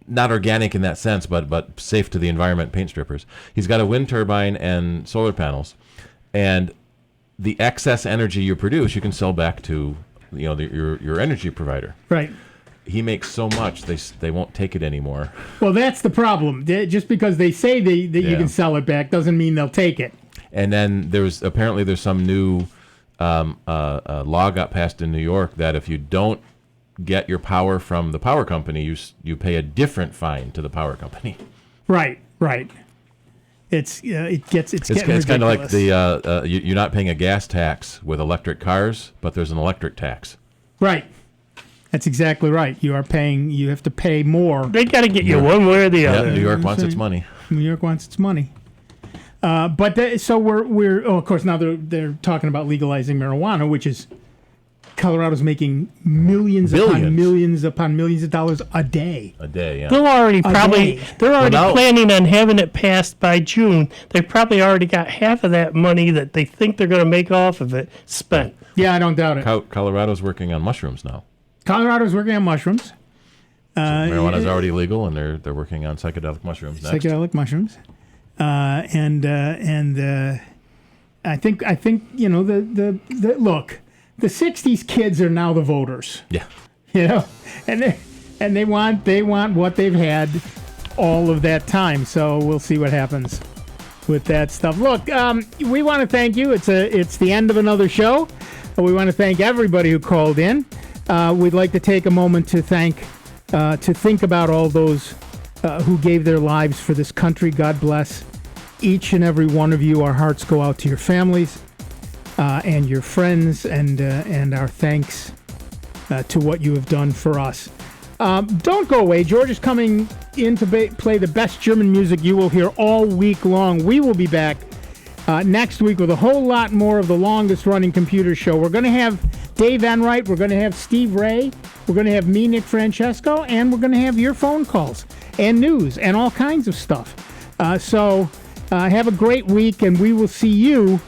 not organic in that sense, but safe to the environment paint strippers. He's got a wind turbine and solar panels, and the excess energy you produce, you can sell back to your energy provider. Right. He makes so much they won't take it anymore. Well, that's the problem. Just because they say that you can sell it back doesn't mean they'll take it. And then there's some new law got passed in New York that if you don't get your power from the power company, you pay a different fine to the power company. Right. It's kind of like you're not paying a gas tax with electric cars, but there's an electric tax. Right. That's exactly right. You have to pay more. They got to get you one way or the other. New York wants its money. New York wants its money. So we're of course now they're talking about legalizing marijuana, which is Colorado's making millions upon millions of dollars a day. A day, yeah. They're already planning on having it passed by June. They've probably already got half of that money that they think they're going to make off of it spent. Yeah, I don't doubt it. Colorado's working on mushrooms now. Colorado's working on mushrooms. Marijuana is already legal, and they're working on psychedelic mushrooms next. Psychedelic mushrooms, and I think the look, the '60s kids are now the voters. Yeah, and they want what they've had all of that time. So we'll see what happens with that stuff. Look, we want to thank you. It's the end of another show. We want to thank everybody who called in. We'd like to take a moment to think about all those who gave their lives for this country. God bless each and every one of you. Our hearts go out to your families and your friends, and our thanks to what you have done for us. Don't go away. George is coming in to play the best German music you will hear all week long. We will be back next week with a whole lot more of the longest running computer show. We're going to have Dave Enright. We're going to have Steve Ray. We're going to have me, Nick Francesco, and we're going to have your phone calls and news and all kinds of stuff. So have a great week, and we will see you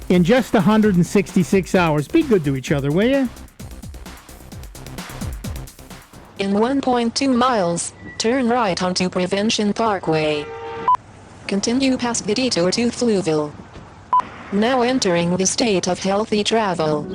in just 166 hours. Be good to each other, will you? In 1.2 miles, turn right onto Prevention Parkway. Continue past the detour to Fluville. Now entering the state of healthy travel.